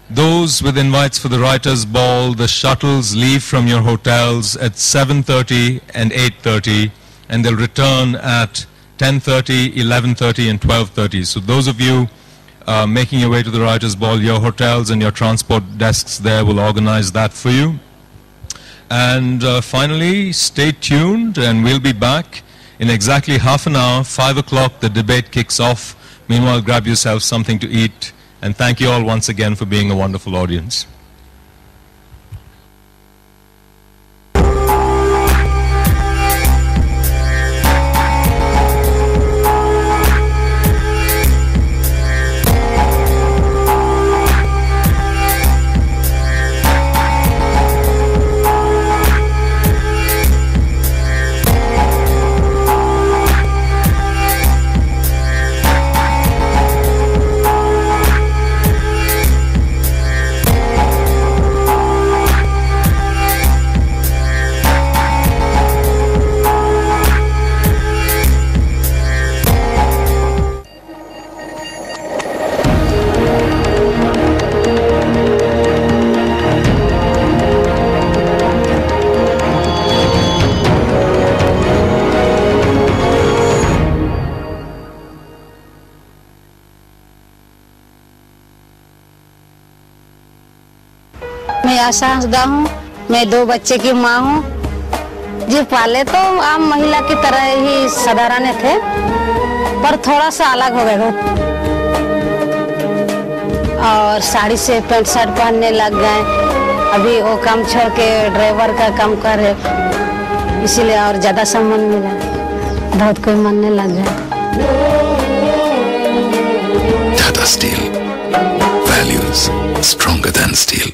those with invites for the Writers' Ball, the shuttles leave from your hotels at 7:30 and 8:30, and they'll return at 10:30, 11:30, and 12:30. So those of you making your way to the Writers' Ball, your hotels and your transport desks there will organize that for you. And finally, stay tuned, and we'll be back in exactly half an hour, 5 o'clock, the debate kicks off. Meanwhile, grab yourself something to eat, and thank you all once again for being a wonderful audience. आशा हंसदा हूँ। मैं 2 बच्चे की माँ हूँ। जी पाले तो आम महिला की तरह ही साधारण थे, पर थोड़ा सा अलग हो गए और साड़ी से पैंट शर्ट पहनने लग गए। अभी वो काम छोड़ के ड्राइवर का काम कर रहे, इसीलिए और ज़्यादा सम्मान मिला, बहुत कोई मानने लग गया। Tata Steel, values stronger than steel.